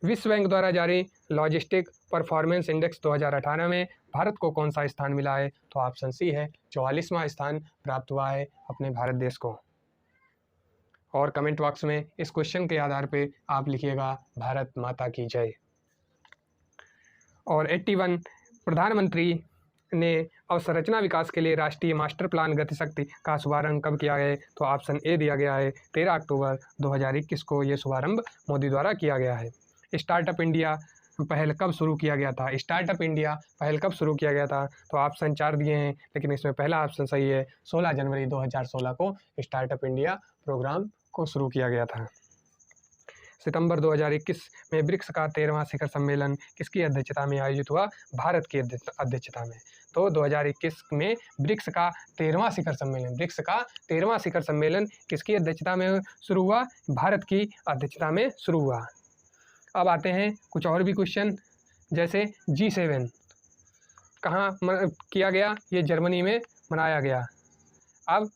विश्व बैंक द्वारा जारी लॉजिस्टिक परफॉर्मेंस इंडेक्स 2018 में भारत को कौन सा स्थान मिला है? तो ऑप्शन सी है, 44वां स्थान प्राप्त हुआ है अपने भारत देश को। और कमेंट बॉक्स में इस क्वेश्चन के आधार पे आप लिखिएगा भारत माता की जय। और 81, प्रधानमंत्री ने अवसंरचना विकास के लिए राष्ट्रीय मास्टर प्लान गतिशक्ति का शुभारंभ कब किया है? तो ऑप्शन ए दिया गया है, 13 अक्टूबर 2021 को ये शुभारंभ मोदी द्वारा किया गया है। स्टार्टअप इंडिया पहल कब शुरू किया गया था? स्टार्टअप इंडिया पहल कब शुरू किया गया था? तो ऑप्शन 4 दिए हैं, लेकिन इसमें पहला ऑप्शन सही है, 16 जनवरी 2016 को स्टार्टअप इंडिया प्रोग्राम को शुरू किया गया था। सितंबर 2021 में ब्रिक्स का 13वां शिखर सम्मेलन किसकी अध्यक्षता में आयोजित हुआ? भारत की अध्यक्षता में। तो 2021 में ब्रिक्स का 13वां शिखर सम्मेलन किसकी अध्यक्षता में शुरू हुआ? भारत की अध्यक्षता में शुरू हुआ। अब आते हैं कुछ और भी क्वेश्चन, जैसे G7 कहाँ किया गया? ये जर्मनी में मनाया गया। अब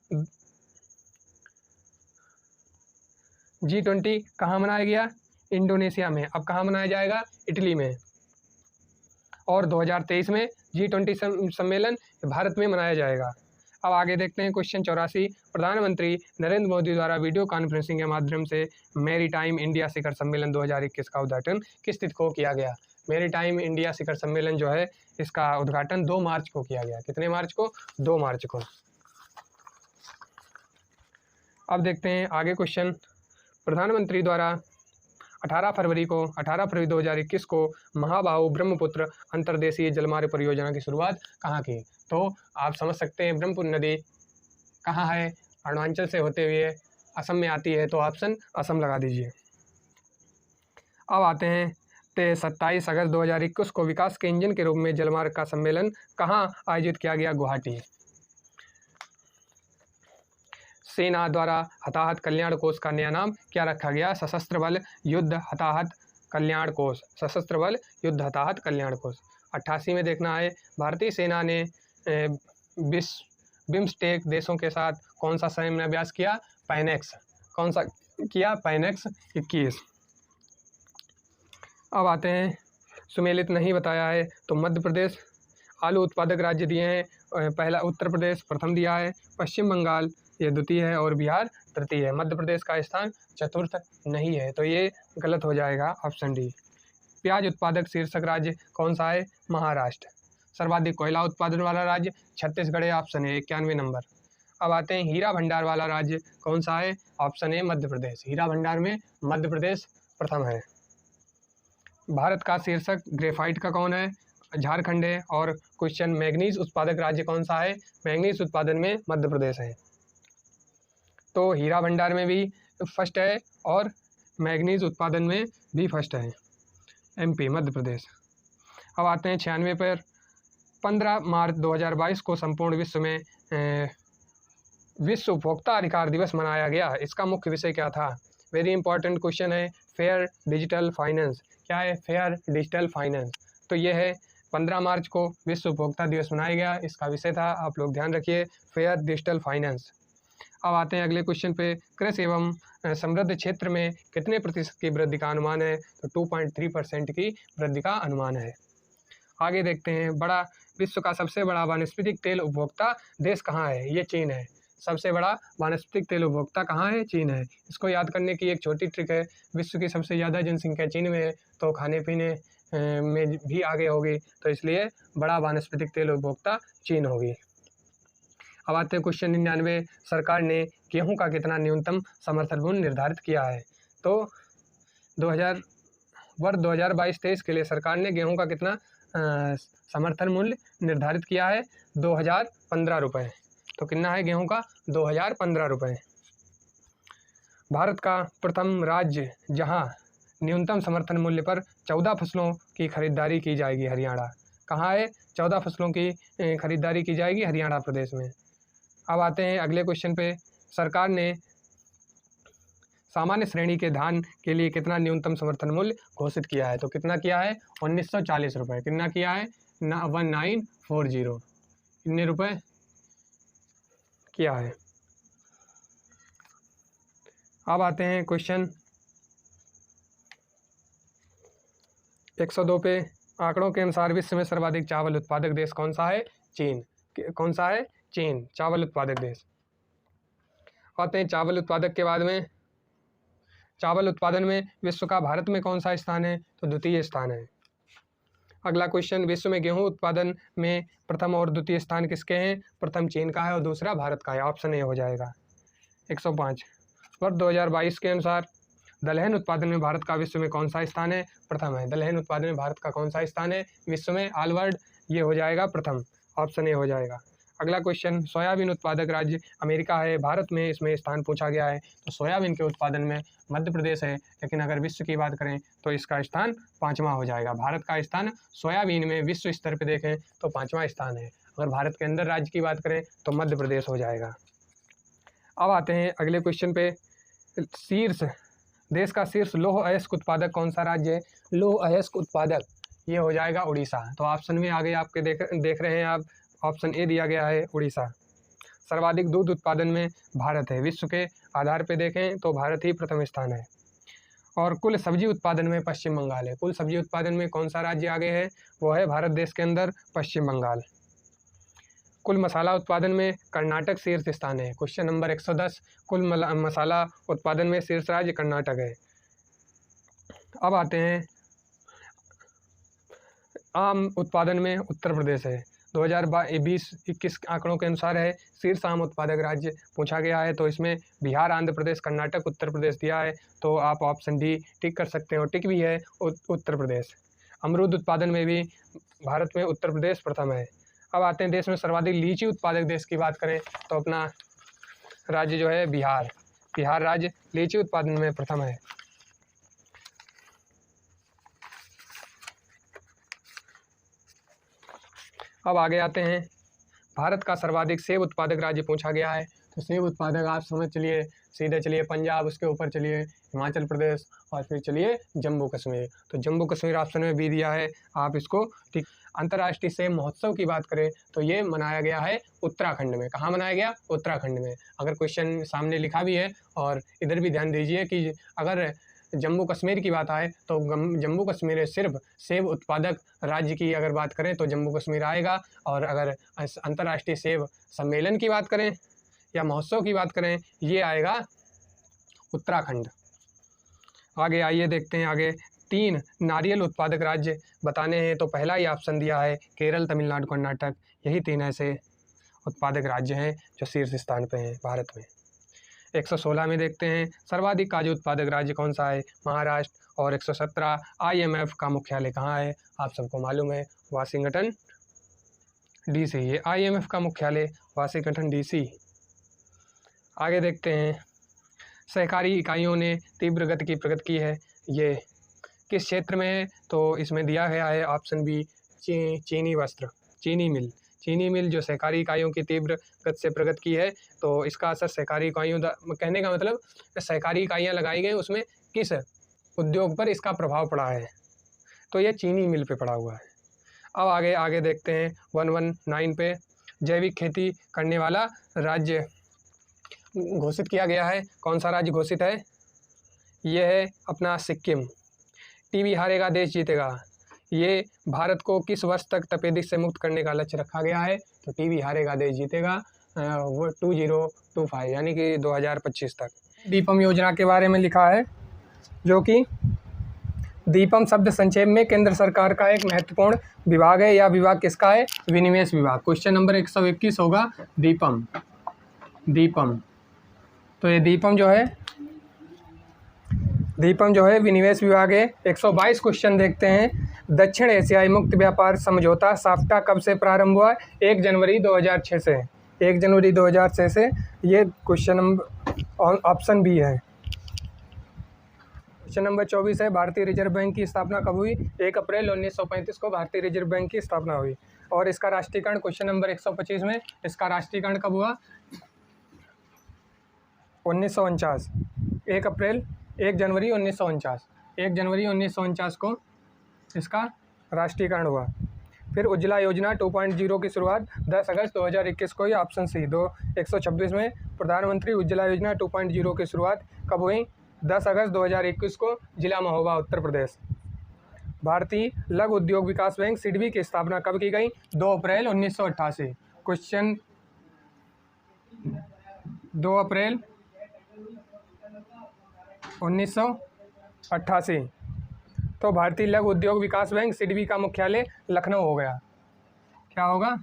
G20 कहाँ मनाया गया? इंडोनेशिया में। अब कहाँ मनाया जाएगा? इटली में। और 2023 में G20 सम्मेलन भारत में मनाया जाएगा। अब आगे देखते हैं क्वेश्चन 84, प्रधानमंत्री नरेंद्र मोदी द्वारा वीडियो कॉन्फ्रेंसिंग के माध्यम से मैरीटाइम इंडिया शिखर सम्मेलन 2021 का उद्घाटन किस तिथि को किया गया? मैरीटाइम इंडिया शिखर सम्मेलन जो है इसका उद्घाटन 2 मार्च को किया गया। कितने मार्च को? 2 मार्च को। अब देखते हैं आगे क्वेश्चन, प्रधानमंत्री द्वारा 18 फरवरी 2021 को महाबाहु ब्रह्मपुत्र अंतर्देशीय जलमार्ग परियोजना की शुरुआत कहाँ की? तो आप समझ सकते हैं ब्रह्मपुत्र नदी कहाँ है? अरुणाचल से होते हुए असम में आती है, तो ऑप्शन असम लगा दीजिए। अब आते हैं 27 अगस्त 2021 को विकास के इंजन के रूप में जलमार्ग का सम्मेलन कहाँ आयोजित किया गया? गुवाहाटी। सेना द्वारा हताहत कल्याण कोष का नया नाम क्या रखा गया? सशस्त्र बल युद्ध हताहत कल्याण कोष। सशस्त्र बल युद्ध हताहत कल्याण कोष। 88 में देखना है, भारतीय सेना ने बिम्स्टेक देशों के साथ कौन सा सैन्य अभ्यास किया? पैनेक्स। कौन सा किया? पैनेक्स 21। अब आते हैं, सुमेलित नहीं बताया है तो मध्य प्रदेश आलू उत्पादक राज्य दिए हैं, पहला उत्तर प्रदेश प्रथम दिया है, पश्चिम बंगाल ये द्वितीय है और बिहार तृतीय है। मध्य प्रदेश का स्थान चतुर्थ नहीं है, तो ये गलत हो जाएगा, ऑप्शन डी। प्याज उत्पादक शीर्षक राज्य कौन सा है? महाराष्ट्र। सर्वाधिक कोयला उत्पादन वाला राज्य छत्तीसगढ़ है, ऑप्शन है 91 नंबर। अब आते हैं हीरा भंडार वाला राज्य कौन सा है? Option A Madhya Pradesh. हीरा भंडार में मध्य प्रदेश प्रथम है। भारत का शीर्षक ग्रेफाइट का कौन है? झारखंड है। और क्वेश्चन मैग्नीज उत्पादक राज्य कौन सा है? मैग्नीज उत्पादन में मध्य प्रदेश है। तो हीरा भंडार में भी फर्स्ट है और मैग्नीज उत्पादन में भी फर्स्ट है एमपी, मध्य प्रदेश। अब आते हैं 96 पर। 15 मार्च 2022 को संपूर्ण विश्व में विश्व उपभोक्ता अधिकार दिवस मनाया गया। इसका मुख्य विषय क्या था? वेरी इंपॉर्टेंट क्वेश्चन है। Fair digital finance. क्या है? Fair digital finance. तो ये है 15 मार्च को विश्व उपभोक्ता दिवस मनाया गया, इसका विषय था, आप लोग ध्यान रखिए, फेयर डिजिटल फाइनेंस। अब आते हैं अगले क्वेश्चन पे। कृषि एवं समृद्ध क्षेत्र में कितने प्रतिशत की वृद्धि का अनुमान है? तो 2.3% की वृद्धि का अनुमान है। आगे देखते हैं। बड़ा विश्व का सबसे बड़ा वानस्पतिक तेल उपभोक्ता देश कहाँ है? ये चीन है। सबसे बड़ा वानस्पतिक तेल उपभोक्ता कहाँ है? चीन है। इसको याद करने की एक छोटी ट्रिक है। विश्व की सबसे ज़्यादा जनसंख्या चीन में है, तो खाने पीने में भी आगे होगी, तो इसलिए बड़ा वानस्पतिक तेल उपभोक्ता चीन होगी। अब आते हैं क्वेश्चन 99। सरकार ने गेहूं का कितना न्यूनतम समर्थन मूल्य निर्धारित किया है? तो 2022-23 के लिए सरकार ने गेहूं का कितना समर्थन मूल्य निर्धारित किया है? 2015 रुपये। तो कितना है गेहूं का? 2015 रुपये। भारत का प्रथम राज्य जहां न्यूनतम समर्थन मूल्य पर 14 फसलों की खरीदारी की जाएगी, हरियाणा। कहाँ है? 14 फसलों की खरीदारी की जाएगी हरियाणा प्रदेश में। अब आते हैं अगले क्वेश्चन पे। सरकार ने सामान्य श्रेणी के धान के लिए कितना न्यूनतम समर्थन मूल्य घोषित किया है? तो कितना किया है? 1940 रुपये। कितना किया है? 1940। कितने रुपये किया है? अब आते हैं क्वेश्चन 102 पे। आंकड़ों के अनुसार विश्व में सर्वाधिक चावल उत्पादक देश कौन सा है? चीन। कौन सा है? चीन, चावल उत्पादक देश। आते हैं चावल उत्पादक के बाद में। चावल उत्पादन में विश्व का भारत में कौन सा स्थान है? तो द्वितीय स्थान है। अगला क्वेश्चन। विश्व में गेहूं उत्पादन में प्रथम और द्वितीय स्थान किसके हैं? प्रथम चीन का है और दूसरा भारत का है। ऑप्शन ए हो जाएगा। 105। वर्ष 2022 के अनुसार दलहन उत्पादन में भारत का विश्व में कौन सा स्थान है? प्रथम है। दलहन उत्पादन में भारत का कौन सा स्थान है विश्व में? All world. ये हो जाएगा प्रथम। ऑप्शन ए हो जाएगा। अगला क्वेश्चन। सोयाबीन उत्पादक राज्य अमेरिका है, भारत में इसमें स्थान पूछा गया है। तो सोयाबीन के उत्पादन में मध्य प्रदेश है, लेकिन अगर विश्व की बात करें तो इसका स्थान 5वां हो जाएगा। भारत का स्थान सोयाबीन में विश्व स्तर पर देखें तो 5वां स्थान है। अगर भारत के अंदर राज्य की बात करें तो मध्य प्रदेश हो जाएगा। अब आते हैं अगले क्वेश्चन पे। शीर्ष देश का शीर्ष लौह अयस्क उत्पादक कौन सा राज्य है? लौह अयस्क उत्पादक ये हो जाएगा उड़ीसा। तो ऑप्शन में आगे आपके देख रहे हैं आप, ऑप्शन ए दिया गया है उड़ीसा। सर्वाधिक दूध उत्पादन में भारत है। विश्व के आधार पे देखें तो भारत ही प्रथम स्थान है। और कुल सब्जी उत्पादन में पश्चिम बंगाल है। कुल सब्जी उत्पादन में कौन सा राज्य आगे है? वो है भारत देश के अंदर पश्चिम बंगाल। कुल मसाला उत्पादन में कर्नाटक शीर्ष स्थान है। Question number 110। कुल मसाला उत्पादन में शीर्ष राज्य कर्नाटक है। अब आते हैं आम उत्पादन में उत्तर प्रदेश है। 2020-21 आंकड़ों के अनुसार है शीर्ष आम उत्पादक राज्य पूछा गया है। तो इसमें बिहार, आंध्र प्रदेश, कर्नाटक, उत्तर प्रदेश दिया है। तो आप ऑप्शन डी टिक कर सकते हो। टिक भी है उत्तर प्रदेश। अमरूद उत्पादन में भी भारत में उत्तर प्रदेश प्रथम है। अब आते हैं देश में सर्वाधिक लीची उत्पादक देश की बात करें तो अपना राज्य जो है बिहार। बिहार राज्य लीची उत्पादन में प्रथम है। अब आगे आते हैं। भारत का सर्वाधिक सेब उत्पादक राज्य पूछा गया है। तो सेब उत्पादक आप समझ चलिए, सीधे चलिए पंजाब, उसके ऊपर चलिए हिमाचल प्रदेश और फिर चलिए जम्मू कश्मीर। तो जम्मू कश्मीर ऑप्शन में भी दिया है, आप इसको ठीक। अंतर्राष्ट्रीय सेब महोत्सव की बात करें तो ये मनाया गया है उत्तराखंड में। कहाँ मनाया गया? उत्तराखंड में। अगर क्वेश्चन सामने लिखा भी है, और इधर भी ध्यान दीजिए कि अगर जम्मू कश्मीर की बात आए तो जम्मू कश्मीर सिर्फ सेब उत्पादक राज्य की अगर बात करें तो जम्मू कश्मीर आएगा। और अगर अंतर्राष्ट्रीय सेब सम्मेलन की बात करें या महोत्सव की बात करें, ये आएगा उत्तराखंड। आगे आइए देखते हैं। आगे 3 नारियल उत्पादक राज्य बताने हैं। तो पहला ही ऑप्शन दिया है केरल, तमिलनाडु, कर्नाटक, यही 3 ऐसे। उत्पादक राज्य हैं जो शीर्ष स्थान पे हैं भारत में। 116 में देखते हैं सर्वाधिक काजू उत्पादक राज्य कौन सा है, महाराष्ट्र। और 117 IMF का मुख्यालय कहाँ है, आप सबको मालूम है वाशिंगटन DC। ये IMF का मुख्यालय वाशिंगटन DC। आगे देखते हैं सहकारी इकाइयों ने तीव्र गति की प्रगति की है, ये किस क्षेत्र में है, तो इसमें दिया गया है ऑप्शन बी चीनी वस्त्र, चीनी मिल। चीनी मिल जो सहकारी इकाइयों की तीव्र गति से प्रगति की है, तो इसका असर सहकारी इकाइयों, कहने का मतलब सहकारी इकाइयाँ लगाई गई उसमें किस उद्योग पर इसका प्रभाव पड़ा है, तो ये चीनी मिल पे पड़ा हुआ है। अब आगे देखते हैं 119 पे जैविक खेती करने वाला राज्य घोषित किया गया है, कौन सा राज्य घोषित है, ये है अपना सिक्किम। टीबी हारेगा देश जीतेगा, ये भारत को किस वर्ष तक तपेदिक से मुक्त करने का लक्ष्य रखा गया है, तो टीबी हारेगा देश जीतेगा वो 2025 यानी कि 2025 तक। दीपम योजना के बारे में लिखा है, जो कि दीपम शब्द संक्षेप में केंद्र सरकार का एक महत्वपूर्ण विभाग है। यह विभाग किसका है, विनिवेश विभाग। क्वेश्चन नंबर 121 होगा दीपम। तो ये दीपम जो है विनिवेश विभाग है। 122 क्वेश्चन देखते हैं। दक्षिण एशियाई मुक्त व्यापार समझौता साफ्टा कब से प्रारंभ हुआ, 1 जनवरी 2006 से। 1 जनवरी 2006 से ये क्वेश्चन नंबर ऑप्शन बी है। क्वेश्चन नंबर 24 है भारतीय रिजर्व बैंक की स्थापना कब हुई, 1 अप्रैल 1935 को भारतीय रिजर्व बैंक की स्थापना हुई। और इसका राष्ट्रीयकरण क्वेश्चन नंबर 125 में, इसका राष्ट्रीयकरण कब हुआ, 1949, 1 जनवरी 1949। 1 जनवरी 1949 को इसका राष्ट्रीयकरण हुआ। फिर उज्ज्वला योजना 2.0 की शुरुआत 10 अगस्त 2021 को, ये ऑप्शन सी। 126 में प्रधानमंत्री उज्ज्वला योजना 2.0 की शुरुआत कब हुई, 10 अगस्त 2021 को, जिला महोबा उत्तर प्रदेश। भारतीय लघु उद्योग विकास बैंक सिडबी की स्थापना कब की गई, 2 अप्रैल 1988। क्वेश्चन 2 अप्रैल 1988। तो भारतीय लघु उद्योग विकास बैंक सिडबी का मुख्यालय लखनऊ हो गया। क्या होगा,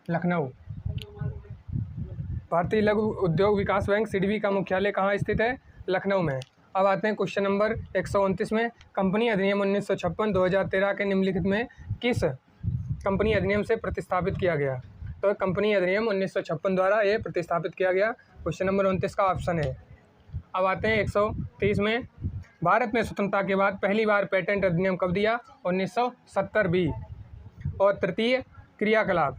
लखनऊ। भारतीय लघु उद्योग विकास बैंक सिडबी का मुख्यालय कहाँ स्थित है, लखनऊ में। अब आते हैं क्वेश्चन नंबर 129 में, कंपनी अधिनियम 1956 2013 के निम्नलिखित में किस कंपनी अधिनियम से प्रतिस्थापित किया गया, तो कंपनी अधिनियम 1956 द्वारा ये प्रतिस्थापित किया गया। क्वेश्चन नंबर 29 का ऑप्शन है। अब आते हैं 130 में, भारत में स्वतंत्रता के बाद पहली बार पेटेंट अधिनियम कब दिया, 1970 बी। और तृतीय क्रियाकलाप,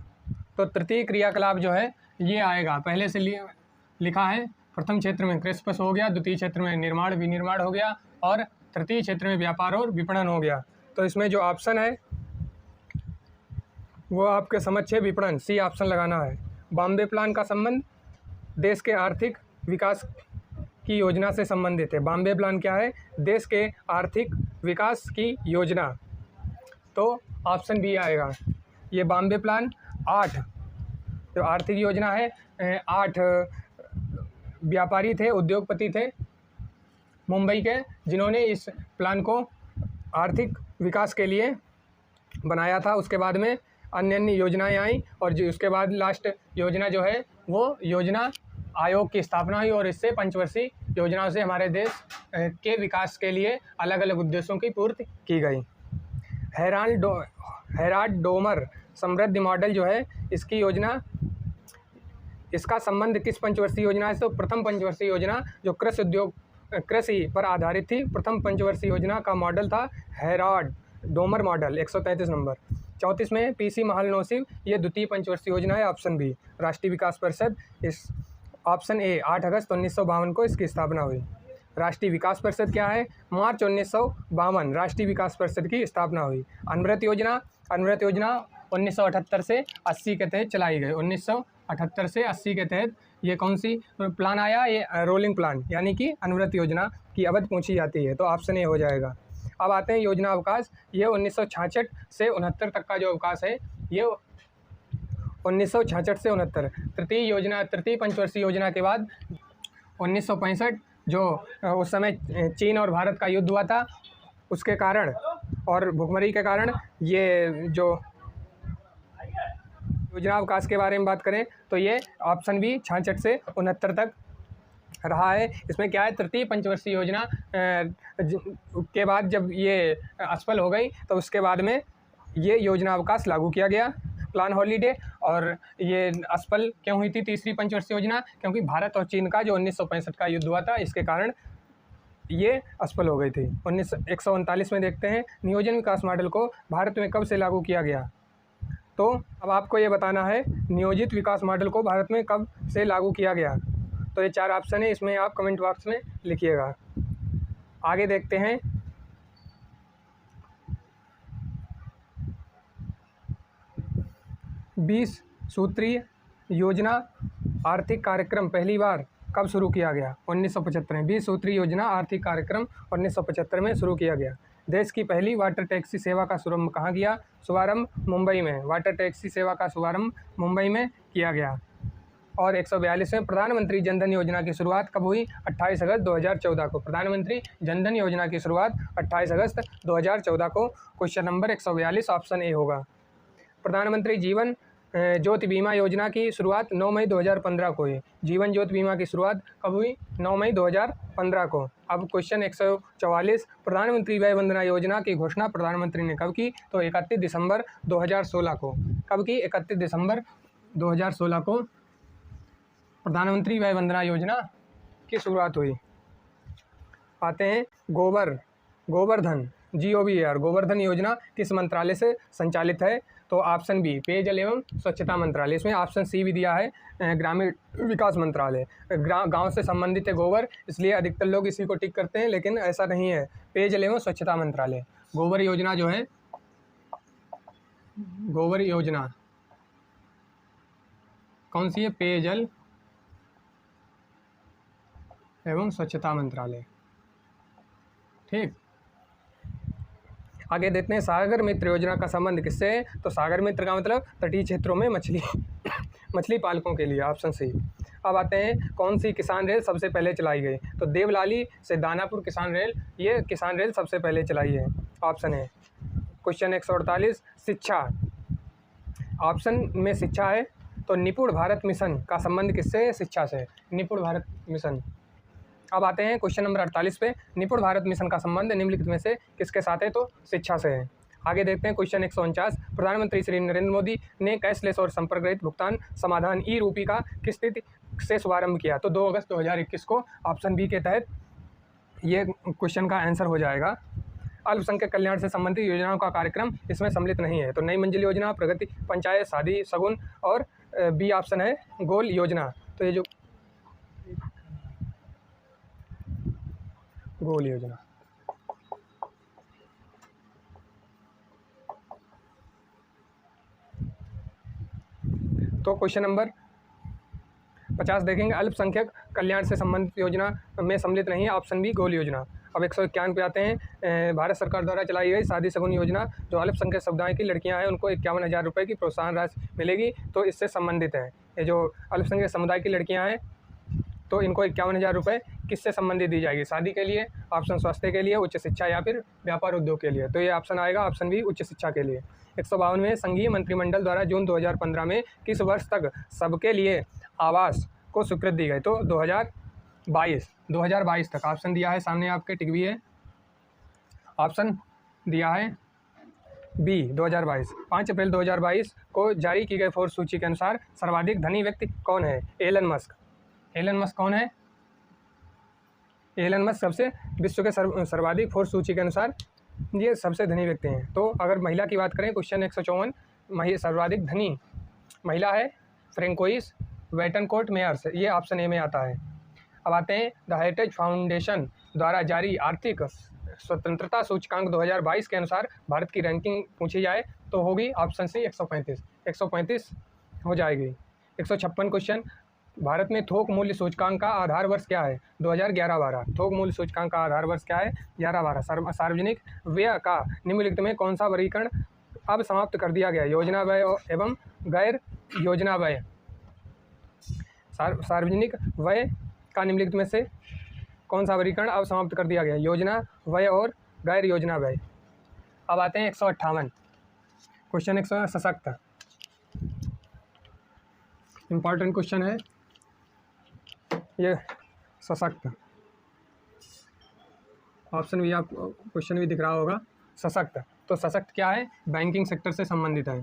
तो तृतीय क्रियाकलाप जो है ये आएगा, पहले से लिखा है, प्रथम क्षेत्र में कृषि पशु हो गया, द्वितीय क्षेत्र में निर्माण विनिर्माण हो गया, और तृतीय क्षेत्र में व्यापार और विपणन हो गया। तो इसमें जो ऑप्शन है वो आपके समक्ष है विपणन, सी ऑप्शन लगाना है। बॉम्बे प्लान का संबंध देश के आर्थिक विकास की योजना से संबंधित है। बॉम्बे प्लान क्या है, देश के आर्थिक विकास की योजना, तो ऑप्शन बी आएगा। ये बॉम्बे प्लान 8 जो आर्थिक योजना है, 8 व्यापारी थे, उद्योगपति थे मुंबई के, जिन्होंने इस प्लान को आर्थिक विकास के लिए बनाया था। उसके बाद में अन्य अन्य योजनाएं आई, और जो उसके बाद लास्ट योजना जो है वो योजना आयोग की स्थापना हुई, और इससे पंचवर्षीय योजनाओं से हमारे देश के विकास के लिए अलग अलग उद्देश्यों की पूर्ति की गई। हेराल्ड डोमर समृद्धि मॉडल जो है, इसकी योजना, इसका संबंध किस पंचवर्षीय योजना है, तो प्रथम पंचवर्षीय योजना जो कृषि पर आधारित थी, प्रथम पंचवर्षीय योजना का मॉडल था हेराल्ड डोमर मॉडल। 133 नंबर। 34 में पीसी महालनोबिस, ये द्वितीय पंचवर्षीय योजना है, ऑप्शन बी। राष्ट्रीय विकास परिषद, इस ऑप्शन ए 8 अगस्त 1952 को इसकी स्थापना हुई। राष्ट्रीय विकास परिषद क्या है, मार्च 1952 राष्ट्रीय विकास परिषद की स्थापना हुई। अनवरत योजना 1978 से 80 के तहत चलाई गई। 1978 से 80 के तहत ये कौन सी प्लान आया, ये रोलिंग प्लान, यानी कि अनवरत योजना की अवधि पूछी जाती है, तो ऑप्शन ए हो जाएगा। अब आते हैं योजना अवकाश, ये 1966 से 69 तक का जो अवकाश है, ये 1966 से 69। तृतीय पंचवर्षीय योजना के बाद 1965 जो उस समय चीन और भारत का युद्ध हुआ था, उसके कारण और भुखमरी के कारण ये जो योजना अवकाश के बारे में बात करें तो ये ऑप्शन बी 66 से 69 तक रहा है। इसमें क्या है, तृतीय पंचवर्षीय योजना के बाद जब ये असफल हो गई तो उसके बाद में ये योजना अवकाश लागू किया गया, प्लान हॉलीडे। और ये असफल क्यों हुई थी तीसरी पंचवर्षीय योजना, क्योंकि भारत और चीन का जो 1965 का युद्ध हुआ था, इसके कारण ये असफल हो गई थी। 139 में देखते हैं, नियोजन विकास मॉडल को भारत में कब से लागू किया गया। तो अब आपको ये बताना है नियोजित विकास मॉडल को भारत में कब से लागू किया गया। तो ये 4 ऑप्शन है, इसमें आप कमेंट बॉक्स में लिखिएगा। आगे देखते हैं, 20 सूत्रीय योजना आर्थिक कार्यक्रम पहली बार कब शुरू किया गया। 1975 में 20 सूत्रीय योजना आर्थिक कार्यक्रम 1975 में शुरू किया गया। देश की पहली वाटर टैक्सी सेवा का शुभारंभ कहाँ किया, शुभारंभ मुंबई में। वाटर टैक्सी सेवा का शुभारंभ मुंबई में किया गया। और 142 में प्रधानमंत्री जनधन योजना की शुरुआत कब हुई, 28 अगस्त 2014 को। प्रधानमंत्री जनधन योजना की शुरुआत 28 अगस्त 2014 को। क्वेश्चन नंबर 142 ऑप्शन ए होगा। प्रधानमंत्री जीवन ज्योति बीमा योजना की शुरुआत 9 मई 2015 को हुई। जीवन ज्योति बीमा की शुरुआत कब हुई, 9 मई 2015 को। अब क्वेश्चन 144, प्रधानमंत्री वय वंदना योजना की घोषणा प्रधानमंत्री ने कब की, तो 31 दिसंबर 2016 को। कब की, 31 दिसंबर 2016 को प्रधानमंत्री वय वंदना योजना की शुरुआत हुई। आते हैं गोवर्धन GOVR गोवर्धन योजना किस मंत्रालय से संचालित है, तो ऑप्शन बी पेयजल एवं स्वच्छता मंत्रालय। इसमें ऑप्शन सी भी दिया है ग्रामीण विकास मंत्रालय। गांव से संबंधित है गोबर, इसलिए अधिकतर लोग इसी को टिक करते हैं, लेकिन ऐसा नहीं है, पेयजल एवं स्वच्छता मंत्रालय। गोबर योजना जो है, गोबर योजना कौन सी है, पेयजल एवं स्वच्छता मंत्रालय। ठीक, आगे देखते हैं सागर मित्र योजना का संबंध किससे है, तो सागर मित्र का मतलब तटीय क्षेत्रों में मछली पालकों के लिए, ऑप्शन सी। अब आते हैं कौन सी किसान रेल सबसे पहले चलाई गई, तो देवलाली से दानापुर किसान रेल, ये किसान रेल सबसे पहले चलाई है, ऑप्शन है। क्वेश्चन 148, शिक्षा, ऑप्शन में शिक्षा है, तो निपुण भारत मिशन का संबंध किससे है, शिक्षा से, निपुण भारत मिशन। अब आते हैं क्वेश्चन नंबर 48 पे, निपुण भारत मिशन का संबंध निम्नलिखित में से किसके साथ है, तो शिक्षा से है। आगे देखते हैं क्वेश्चन 149, प्रधानमंत्री श्री नरेंद्र मोदी ने कैशलेस और संपर्क रहित भुगतान समाधान ई रूपी का किस तिथि से शुभारंभ किया, तो 2 अगस्त 2021 को। ऑप्शन बी के तहत ये क्वेश्चन का आंसर हो जाएगा। अल्पसंख्यक कल्याण से संबंधित योजनाओं का कार्यक्रम इसमें सम्मिलित नहीं है, तो नई मंजिल योजना, प्रगति पंचायत, शादी शगुन, और बी ऑप्शन है गोल योजना। तो ये जो गोल योजना, तो क्वेश्चन नंबर 50 देखेंगे, अल्पसंख्यक कल्याण से संबंधित योजना में सम्मिलित नहीं है, ऑप्शन बी गोल योजना। अब 151 पे आते हैं, भारत सरकार द्वारा चलाई गई शादी शगुन योजना, जो अल्पसंख्यक समुदाय की लड़कियां हैं उनको 51,000 रुपये की प्रोत्साहन राशि मिलेगी, तो इससे संबंधित है। ये जो अल्पसंख्यक समुदाय की लड़कियां हैं तो इनको 51,000 रुपये किससे संबंधित दी जाएगी, शादी के लिए, ऑप्शन स्वास्थ्य के लिए, उच्च शिक्षा या फिर व्यापार उद्योग के लिए, तो ये ऑप्शन आएगा ऑप्शन बी उच्च शिक्षा के लिए। 152 में संघीय मंत्रिमंडल द्वारा जून 2015 में किस वर्ष तक सबके लिए आवास को स्वीकृति दी गई, तो 2022 तक। ऑप्शन दिया है सामने आपके, टिक भी है, ऑप्शन दिया है बी 2022। 5 अप्रैल 2022 को जारी की गई फोर्ब्स सूची के अनुसार सर्वाधिक धनी व्यक्ति कौन है, एलन मस्क। एलन मस्क कौन है, एलन मस्क सबसे विश्व के सर्वाधिक फोर्ब्स सूची के अनुसार ये सबसे धनी व्यक्ति हैं। तो अगर महिला की बात करें, क्वेश्चन 154, सर्वाधिक धनी महिला है फ्रेंकोइस वेटनकोट मेयर्स, ये ऑप्शन ए में आता है। अब आते हैं द हेरिटेज फाउंडेशन द्वारा जारी आर्थिक स्वतंत्रता सूचकांक 2022 के अनुसार भारत की रैंकिंग पूछी जाए तो होगी ऑप्शन सी 135 हो जाएगी। 156 क्वेश्चन, भारत में थोक मूल्य सूचकांक का आधार वर्ष क्या है, 2011-12। थोक मूल्य सूचकांक का आधार वर्ष क्या है, 11-12। सार्वजनिक व्यय का निम्नलिखित में कौन सा वर्गीकरण अब समाप्त कर दिया गया, योजना व्यय एवं गैर योजना व्यय। सार्वजनिक व्यय का निम्नलिखित में से कौन सा वर्गीकरण अब समाप्त कर दिया गया, योजना व्यय और गैर योजना व्यय। अब आते हैं 158 क्वेश्चन, 157 इम्पॉर्टेंट क्वेश्चन है ये, सशक्त। ऑप्शन भी आपको क्वेश्चन भी दिख रहा होगा, सशक्त। तो सशक्त क्या है? बैंकिंग सेक्टर से संबंधित है।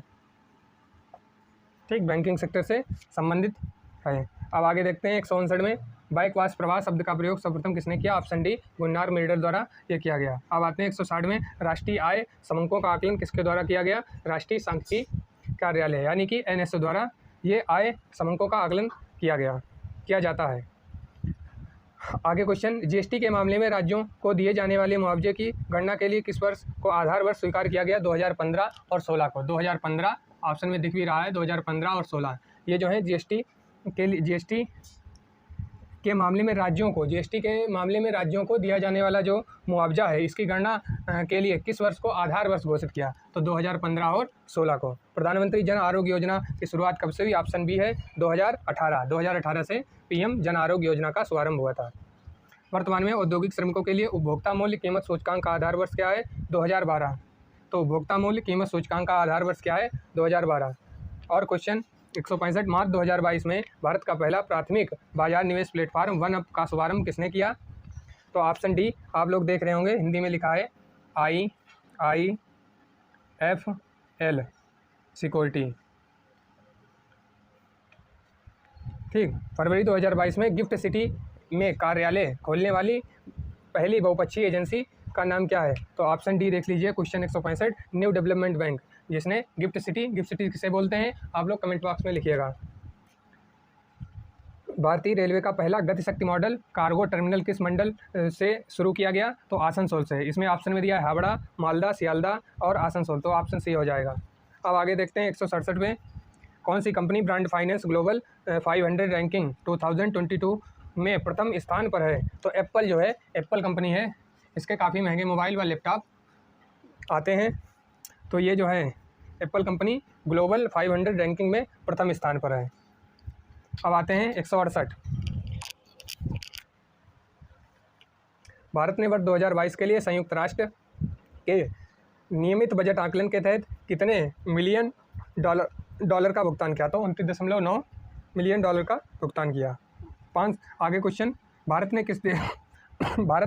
ठीक, बैंकिंग सेक्टर से संबंधित है। अब आगे देखते हैं 159 में बाइकवास प्रवाह शब्द का प्रयोग सर्वप्रथम किसने किया? ऑप्शन डी, गुन्नार मिर्डल द्वारा ये किया गया। अब आते हैं 160 में राष्ट्रीय आय समंकों का आकलन किसके द्वारा किया गया? राष्ट्रीय सांख्यिकी कार्यालय यानी कि NSO द्वारा ये आय समंकों का आकलन किया जाता है। आगे क्वेश्चन, जीएसटी के मामले में राज्यों को दिए जाने वाले मुआवजे की गणना के लिए किस वर्ष को आधार वर्ष स्वीकार किया गया? 2015 और 16 को। 2015 ऑप्शन में दिख भी रहा है, 2015 और 16 ये जो है जीएसटी के मामले में राज्यों को दिया जाने वाला जो मुआवजा है, इसकी गणना के लिए किस वर्ष को आधार वर्ष घोषित किया? तो 2015 और 16 को। प्रधानमंत्री जन आरोग्य योजना की शुरुआत कब से हुई? ऑप्शन बी है 2018 से PM जन आरोग्य योजना का शुभारंभ हुआ था। वर्तमान में औद्योगिक श्रमिकों के लिए उपभोक्ता मूल्य कीमत सूचकांक का आधार वर्ष क्या है? 2012। तो उपभोक्ता मूल्य कीमत सूचकांक का आधार वर्ष क्या है? 2012। और क्वेश्चन 165, मार्च 2022 में भारत का पहला प्राथमिक बाजार निवेश प्लेटफॉर्म वन अप का शुभारंभ किसने किया? तो ऑप्शन डी आप लोग देख रहे होंगे, हिंदी में लिखा है IIFL सिक्योरिटी। ठीक, फरवरी 2022 में गिफ्ट सिटी में कार्यालय खोलने वाली पहली बहुपक्षीय एजेंसी का नाम क्या है? तो ऑप्शन डी देख लीजिए, क्वेश्चन 165, न्यू डेवलपमेंट बैंक, जिसने गिफ्ट सिटी किसे बोलते हैं आप लोग कमेंट बॉक्स में लिखिएगा। भारतीय रेलवे का पहला गतिशक्ति मॉडल कार्गो टर्मिनल किस मंडल से शुरू किया गया? तो आसनसोल से। इसमें ऑप्शन में दिया है हावड़ा, मालदा, सियालदा और आसनसोल, तो ऑप्शन सी हो जाएगा। अब आगे देखते हैं 167 में कौन सी company brand finance global 500 ranking 2022 में प्रथम स्थान पर है? तो एप्पल जो है, एप्पल कंपनी है, इसके काफ़ी महंगे मोबाइल व लैपटॉप आते हैं। तो ये जो है एप्पल कंपनी ग्लोबल 500 रैंकिंग में प्रथम स्थान पर है। अब आते हैं 168, भारत ने वर्ष 2022 के लिए संयुक्त राष्ट्र के नियमित बजट आकलन के तहत कितने मिलियन डॉलर का भुगतान किया? तो 29.9 मिलियन डॉलर का भुगतान किया। आगे क्वेश्चन, भारत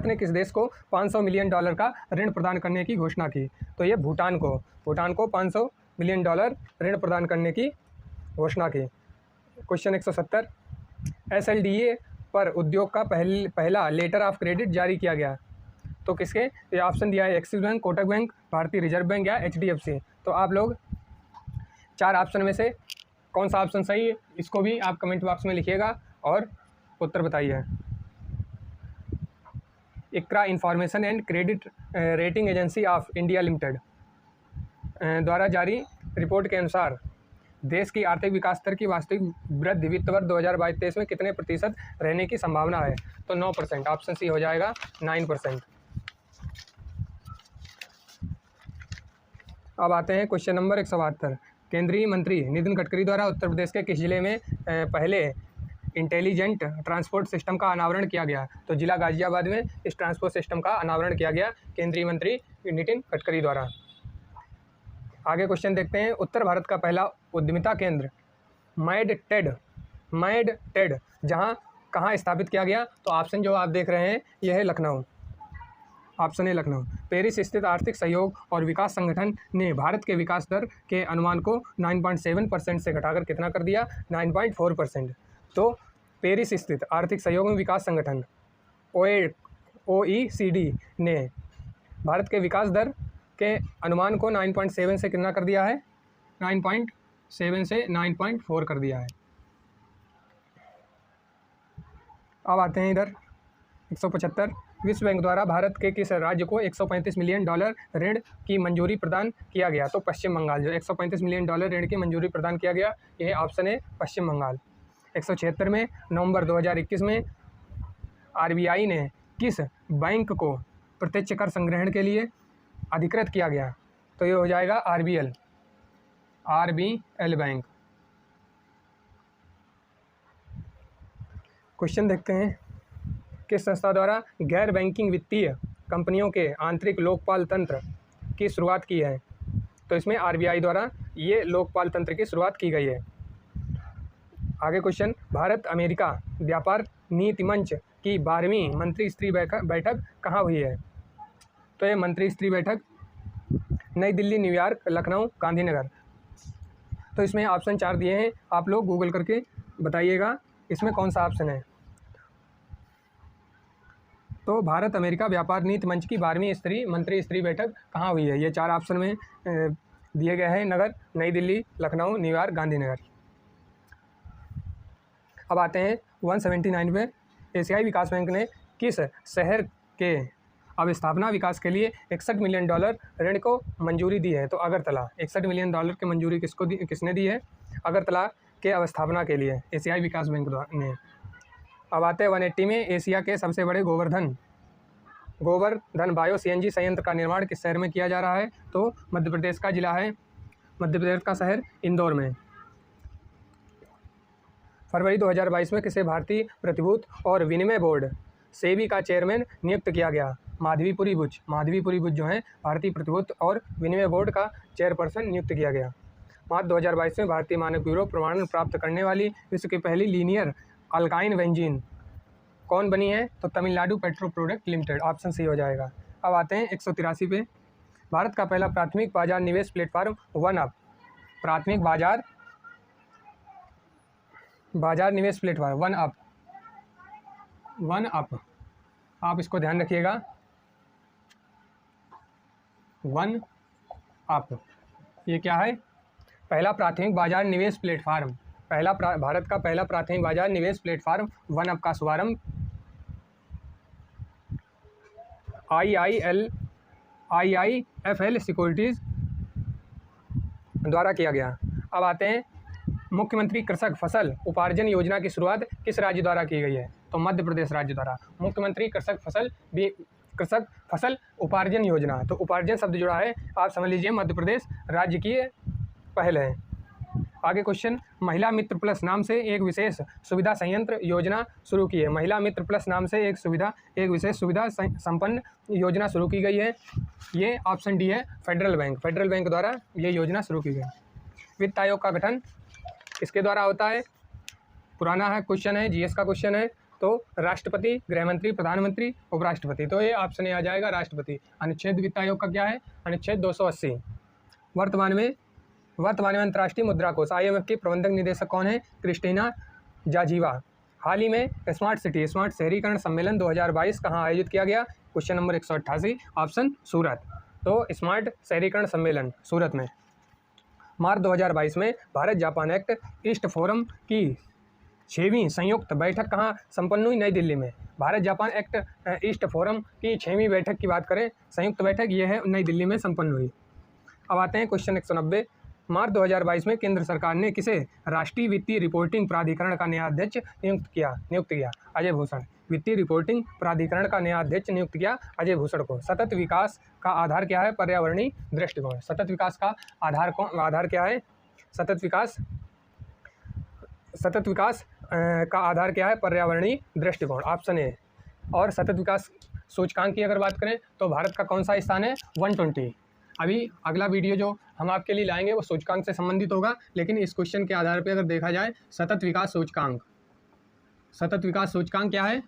ने किस देश को 500 मिलियन डॉलर का ऋण प्रदान करने की घोषणा की? तो ये भूटान को 500 मिलियन डॉलर ऋण प्रदान करने की घोषणा की। क्वेश्चन 170, SLDA पर उद्योग का पहला लेटर ऑफ क्रेडिट जारी किया गया, तो किसके? ये ऑप्शन दिया है एक्सिस बैंक, कोटक बैंक, भारतीय रिजर्व बैंक या HDFC। तो आप लोग 4 ऑप्शन में से कौन सा ऑप्शन सही है, इसको भी आप कमेंट बॉक्स में लिखिएगा और उत्तर बताइए। Iqra information and credit rating agency of India limited द्वारा जारी रिपोर्ट के अनुसार देश की आर्थिक विकास दर की वास्तविक वृद्धि वित्त वर्ष 2022-23 में कितने प्रतिशत रहने की संभावना है? तो 9%, ऑप्शन सी हो जाएगा 9%। अब आते हैं क्वेश्चन नंबर 172, केंद्रीय मंत्री नितिन गडकरी द्वारा उत्तर प्रदेश के किस जिले में पहले इंटेलिजेंट ट्रांसपोर्ट सिस्टम का अनावरण किया गया? तो जिला गाजियाबाद में इस ट्रांसपोर्ट सिस्टम का अनावरण किया गया केंद्रीय मंत्री नितिन गडकरी द्वारा। आगे क्वेश्चन देखते हैं, उत्तर भारत का पहला उद्यमिता केंद्र मैड टेड कहाँ स्थापित किया गया? तो ऑप्शन जो आप देख रहे हैं यह है लखनऊ, ऑप्शन है लखनऊ। पेरिस स्थित आर्थिक सहयोग और विकास संगठन ने भारत के विकास दर के अनुमान को 9.7% से घटाकर कितना कर दिया? 9.4%। तो पेरिस स्थित आर्थिक सहयोग एवं विकास संगठन OECD ने भारत के विकास दर के अनुमान को 9.7 से कितना कर दिया है? 9.7 से 9.4 कर दिया है। अब आते हैं इधर 175, विश्व बैंक द्वारा भारत के किस राज्य को 135 मिलियन डॉलर ऋण की मंजूरी प्रदान किया गया? तो पश्चिम बंगाल, जो 135 मिलियन डॉलर ऋण की मंजूरी प्रदान किया गया, यह ऑप्शन है पश्चिम बंगाल। 176 में नवंबर 2021 में RBI ने किस बैंक को प्रत्यक्ष कर संग्रहण के लिए अधिकृत किया गया? तो ये हो जाएगा RBL बैंक। क्वेश्चन देखते हैं, किस संस्था द्वारा गैर बैंकिंग वित्तीय कंपनियों के आंतरिक लोकपाल तंत्र की शुरुआत की है? तो इसमें RBI द्वारा ये लोकपाल तंत्र की शुरुआत की गई है। आगे क्वेश्चन, भारत अमेरिका व्यापार नीति मंच की 12वीं मंत्री स्तरीय बैठक कहाँ हुई है? तो ये मंत्री स्तरीय बैठक नई दिल्ली, न्यूयॉर्क, लखनऊ, गांधीनगर। तो इसमें ऑप्शन 4 दिए हैं, आप लोग गूगल करके बताइएगा इसमें कौन सा ऑप्शन है। तो भारत अमेरिका व्यापार नीति मंच की 12वीं मंत्री स्तरीय बैठक कहाँ हुई है? ये 4 ऑप्शन में दिए गए हैं नगर, नई दिल्ली, लखनऊ, न्यूयॉर्क, गांधीनगर। अब आते हैं 179 पे, एशियाई विकास बैंक ने किस शहर के अवस्थापना विकास के लिए $61 मिलियन ऋण को मंजूरी दी है? तो अगरतला। $61 मिलियन की मंजूरी किसने दी है? अगरतला के अवस्थापना के लिए एशियाई विकास बैंक ने। अब आते हैं 180 में, एशिया के सबसे बड़े गोवर्धन बायो CNG संयंत्र का निर्माण किस शहर में किया जा रहा है? तो मध्य प्रदेश का जिला है, मध्य प्रदेश का शहर इंदौर में। फरवरी 2022 में किसे भारतीय प्रतिभूति और विनिमय बोर्ड सेबी का चेयरमैन नियुक्त किया गया? माधवीपुरी बुच जो है भारतीय प्रतिभूति और विनिमय बोर्ड का चेयरपर्सन नियुक्त किया गया। मार्च 2022 में भारतीय मानक ब्यूरो प्रमाणन प्राप्त करने वाली विश्व की पहली लीनियर अल्काइन बेंजीन कौन बनी है? तो Tamil Nadu petro product limited, option C हो जाएगा। अब आते हैं 183 पे, भारत का पहला प्राथमिक बाजार निवेश प्लेटफॉर्म OneUp, प्राथमिक बाजार निवेश प्लेटफॉर्म OneUp, आप इसको ध्यान रखिएगा, OneUp ये क्या है? पहला प्राथमिक बाजार निवेश प्लेटफॉर्म, भारत का पहला प्राथमिक बाजार निवेश प्लेटफॉर्म OneUp का शुभारंभ IIFL सिक्योरिटीज़ द्वारा किया गया। अब आते हैं, मुख्यमंत्री कृषक फसल उपार्जन योजना की शुरुआत किस राज्य द्वारा की गई है? तो मध्य प्रदेश राज्य द्वारा। मुख्यमंत्री कृषक फसल उपार्जन योजना, तो उपार्जन शब्द जुड़ा है, आप समझ लीजिए मध्य प्रदेश राज्य की पहल है। आगे क्वेश्चन, महिला मित्र प्लस नाम से एक विशेष सुविधा संयंत्र योजना शुरू की है। महिला मित्र प्लस नाम से एक विशेष सुविधा संपन्न योजना शुरू की गई है। ये ऑप्शन डी है, फेडरल बैंक द्वारा ये योजना शुरू की गई। वित्त आयोग का गठन किसके द्वारा होता है? पुराना है क्वेश्चन है, GS का क्वेश्चन है। तो राष्ट्रपति, गृह मंत्री, प्रधानमंत्री, उपराष्ट्रपति, तो ये ऑप्शन आ जाएगा राष्ट्रपति। अनुच्छेद वित्त आयोग का क्या है? अनुच्छेद 280। वर्तमान में अंतर्राष्ट्रीय मुद्रा कोष IMF की प्रबंधक निदेशक कौन है? क्रिस्टीना जाजीवा। हाल ही में स्मार्ट शहरीकरण सम्मेलन 2022 कहाँ आयोजित किया गया? क्वेश्चन नंबर 188, ऑप्शन सूरत। तो स्मार्ट शहरीकरण सम्मेलन सूरत में। मार्च 2022 में Bharat Japan act east forum की 6वीं संयुक्त बैठक कहाँ संपन्न हुई? नई दिल्ली में। Bharat Japan act east forum की 6वीं बैठक की बात करें, संयुक्त बैठक ये है, नई दिल्ली में संपन्न हुई। अब आते हैं क्वेश्चन 190, मार्च 2022 में केंद्र सरकार ने किसे राष्ट्रीय वित्तीय रिपोर्टिंग प्राधिकरण का नया अध्यक्ष नियुक्त किया? अजय भूषण। वित्तीय रिपोर्टिंग प्राधिकरण का नया अध्यक्ष नियुक्त किया अजय भूषण को। सतत विकास का आधार क्या है? पर्यावरणीय दृष्टिकोण। सतत विकास का आधार क्या है? सतत विकास का आधार क्या है? पर्यावरणीय दृष्टिकोण, ऑप्शन ए। और सतत विकास सूचकांक की अगर बात करें तो भारत का कौन सा स्थान है? 120। अभी अगला वीडियो जो हम आपके लिए लाएंगे वो सूचकांक से संबंधित होगा, लेकिन इस क्वेश्चन के आधार पर अगर देखा जाए, सतत विकास सूचकांक क्या है?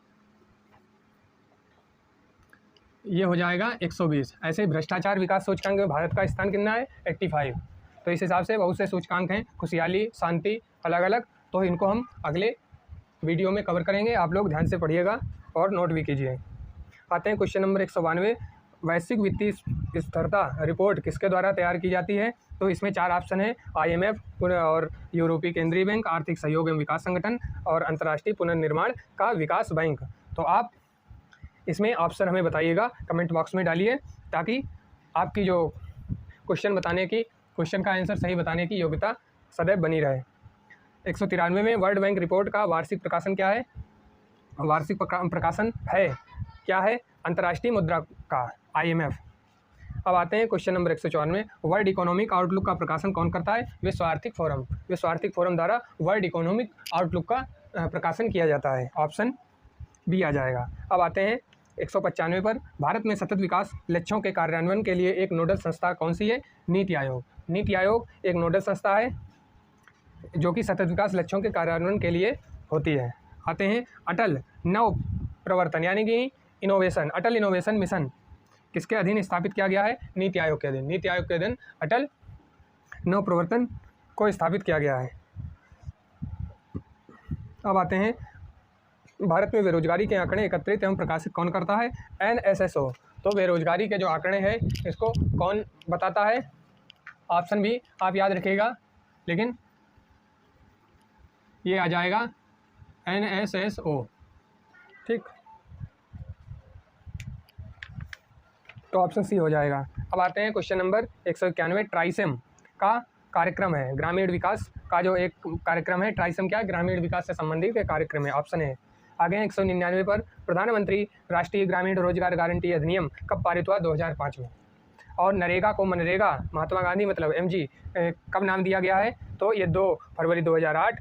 ये हो जाएगा 120। ऐसे भ्रष्टाचार विकास सूचकांक में भारत का स्थान कितना है? 85। तो इस हिसाब से बहुत से सूचकांक हैं, खुशहाली, शांति, अलग अलग, तो इनको हम अगले वीडियो में कवर करेंगे। आप लोग ध्यान से पढ़िएगा और नोट भी कीजिए। आते हैं क्वेश्चन नंबर 192, वैश्विक वित्तीय स्थिरता रिपोर्ट किसके द्वारा तैयार की जाती है? तो इसमें 4 ऑप्शन है, IMF और यूरोपीय केंद्रीय बैंक, आर्थिक सहयोग एवं विकास संगठन और अंतर्राष्ट्रीय पुनर्निर्माण का विकास बैंक। तो आप इसमें ऑप्शन हमें बताइएगा, कमेंट बॉक्स में डालिए, ताकि आपकी जो क्वेश्चन का आंसर सही बताने की योग्यता सदैव बनी रहे। 193 में वर्ल्ड बैंक रिपोर्ट का वार्षिक प्रकाशन क्या है? वार्षिक प्रकाशन है क्या है? अंतर्राष्ट्रीय मुद्रा का, IMF। अब आते हैं question number 194, world economic outlook का प्रकाशन कौन करता है? विश्व आर्थिक फोरम द्वारा वर्ल्ड इकोनॉमिक आउटलुक का प्रकाशन किया जाता है, ऑप्शन बी आ जाएगा। अब आते हैं 195 पर, भारत में सतत विकास लक्ष्यों के कार्यान्वयन के लिए एक नोडल संस्था कौन सी है? नीति आयोग एक नोडल संस्था है। जो कि सतत विकास लक्ष्यों के कार्यान्वयन के लिए होती है। आते हैं अटल नव प्रवर्तन यानी कि इनोवेशन। अटल इनोवेशन मिशन किसके अधीन स्थापित किया गया है? नीति आयोग के अधीन। नीति आयोग के अधीन अटल नव प्रवर्तन को स्थापित किया गया है। अब आते हैं भारत में बेरोजगारी के आंकड़े एकत्रित एवं प्रकाशित कौन करता है? NSSO। तो बेरोजगारी के जो आंकड़े हैं इसको कौन बताता है? ऑप्शन भी आप याद रखिएगा, लेकिन ये आ जाएगा NSSO। ठीक, तो ऑप्शन सी हो जाएगा। अब आते हैं क्वेश्चन नंबर 191। ट्राइसेम का कार्यक्रम है ग्रामीण विकास का जो एक कार्यक्रम है। ट्राइसेम क्या है? ग्रामीण विकास से संबंधित एक कार्यक्रम है। ऑप्शन है। आगे 199 पर प्रधानमंत्री राष्ट्रीय ग्रामीण रोजगार गारंटी अधिनियम कब पारित हुआ? 2005 में। और नरेगा को मनरेगा महात्मा गांधी मतलब MG कब नाम दिया गया है? तो ये 2 फरवरी 2008,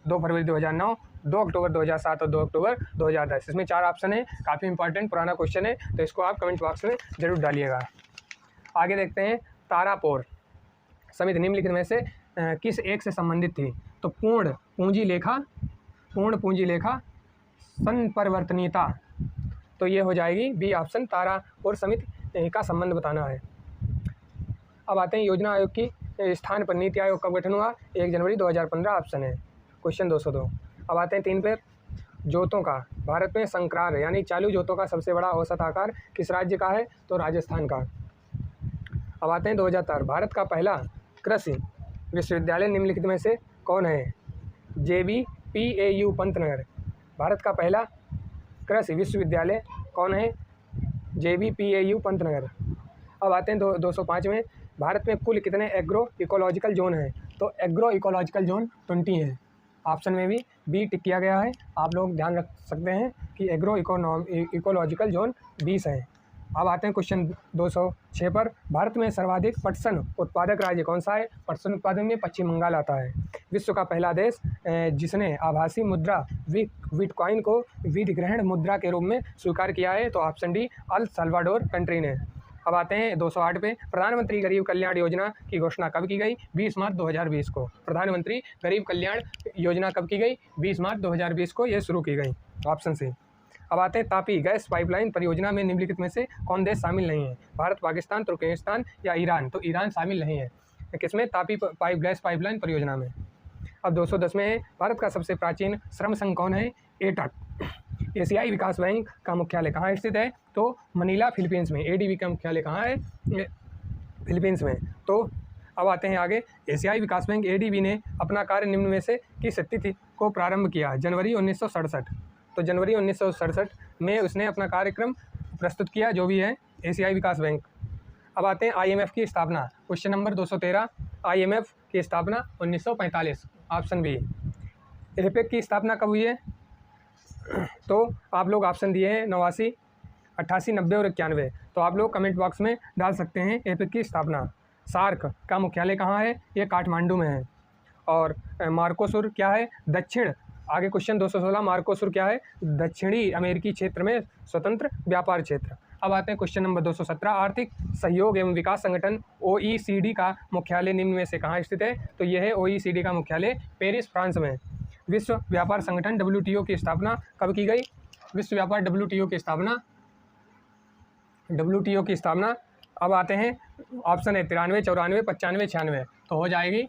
2 फरवरी 2009, 2 अक्टूबर 2007 और 2 अक्टूबर 2010। इसमें 4 ऑप्शन है। काफ़ी इंपॉर्टेंट पुराना क्वेश्चन है, तो इसको आप कमेंट बॉक्स में जरूर डालिएगा। आगे देखते हैं तारापोर समिति निम्नलिखित में से किस एक से संबंधित थी? तो पूर्ण पूंजी लेखा संपरिवर्तनीयता, तो ये हो जाएगी बी ऑप्शन। तारापोर समिति का संबंध बताना है। अब आते हैं योजना आयोग की स्थान पर नीति आयोग कब गठन हुआ? 1 जनवरी 2015 ऑप्शन है। क्वेश्चन 202। अब आते हैं 3 पे जोतों का भारत में संक्रार यानी चालू जोतों का सबसे बड़ा औसत आकार किस राज्य का है? तो राजस्थान का। अब आते हैं 2004। भारत का पहला कृषि विश्वविद्यालय निम्नलिखित में से कौन है? JBPAU पंतनगर। भारत का पहला कृषि विश्वविद्यालय कौन है? JBPAU पंतनगर। अब आते हैं 205 में। भारत में कुल कितने एग्रो इकोलॉजिकल जोन हैं? तो एग्रो इकोलॉजिकल जोन 20 है। ऑप्शन में भी बी टिक किया गया है। आप लोग ध्यान रख सकते हैं कि एग्रो इकोलॉजिकल जोन 20 है। अब आते हैं क्वेश्चन 206 पर। भारत में सर्वाधिक पटसन उत्पादक राज्य कौन सा है? पटसन उत्पादन में पश्चिम बंगाल आता है। विश्व का पहला देश जिसने आभासी मुद्रा बिटकॉइन को विधिग्रहण मुद्रा के रूप में स्वीकार किया है? तो option D El Salvador country ने। अब आते हैं 208 पे। प्रधानमंत्री गरीब कल्याण योजना की घोषणा कब की गई? 20 मार्च 2020 को। प्रधानमंत्री गरीब कल्याण योजना कब की गई? 20 मार्च 2020 को ये शुरू की गई। Option C. अब आते हैं तापी गैस पाइपलाइन परियोजना में निम्नलिखित में से कौन देश शामिल नहीं है? भारत, पाकिस्तान, तुर्कमेनिस्तान या ईरान? तो ईरान शामिल नहीं है किसमें? तापी गैस पाइपलाइन परियोजना में। अब 210 में है। भारत का सबसे प्राचीन श्रम संघ कौन है? एटक। एशियाई विकास बैंक का मुख्यालय कहाँ स्थित है? तो मनीला फिलीपींस में। ADB का मुख्यालय कहाँ है? फिलीपींस में। तो अब आते हैं आगे। एशियाई विकास बैंक ADB ने अपना कार्य निम्न में से किस तिथि को प्रारंभ किया? जनवरी 1967। तो जनवरी 1967 में उसने अपना कार्यक्रम प्रस्तुत किया, जो भी है एशियाई विकास बैंक। अब आते हैं IMF की स्थापना। Question number 213। IMF की स्थापना 1945। Option B. APEC की स्थापना कब हुई है? तो आप लोग ऑप्शन दिए हैं 89, 88, 90 और 91। तो आप लोग कमेंट बॉक्स में डाल सकते हैं APEC की स्थापना। सार्क का मुख्यालय कहाँ है? ये काठमांडू में है। और मार्कोसुर क्या है? दक्षिण। आगे क्वेश्चन 216। मार्कोसुर क्या है? दक्षिणी अमेरिकी क्षेत्र में स्वतंत्र व्यापार क्षेत्र। अब आते हैं क्वेश्चन नंबर 217। आर्थिक सहयोग एवं विकास संगठन OECD का मुख्यालय निम्न में से कहाँ स्थित है? तो यह है OECD का मुख्यालय पेरिस, फ्रांस में। विश्व व्यापार संगठन WTO की स्थापना कब की गई? विश्व व्यापार WTO की स्थापना अब आते हैं ऑप्शन है 93, 94, 95, 96। तो हो जाएगी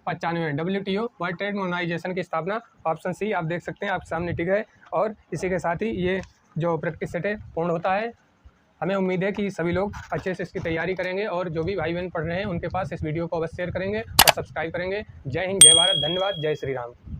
95। WTO वर्ल्ड ट्रेड ऑर्गेनाइजेशन की स्थापना ऑप्शन सी आप देख सकते हैं आपके सामने टिक है। और इसी के साथ ही ये जो प्रैक्टिस सेट है पूर्ण होता है। हमें उम्मीद है कि सभी लोग अच्छे से इसकी तैयारी करेंगे और जो भी भाई बहन पढ़ रहे हैं उनके पास इस वीडियो को अवश्य शेयर करेंगे और सब्सक्राइब करेंगे। जय हिंद, जय भारत, धन्यवाद, जय श्री राम।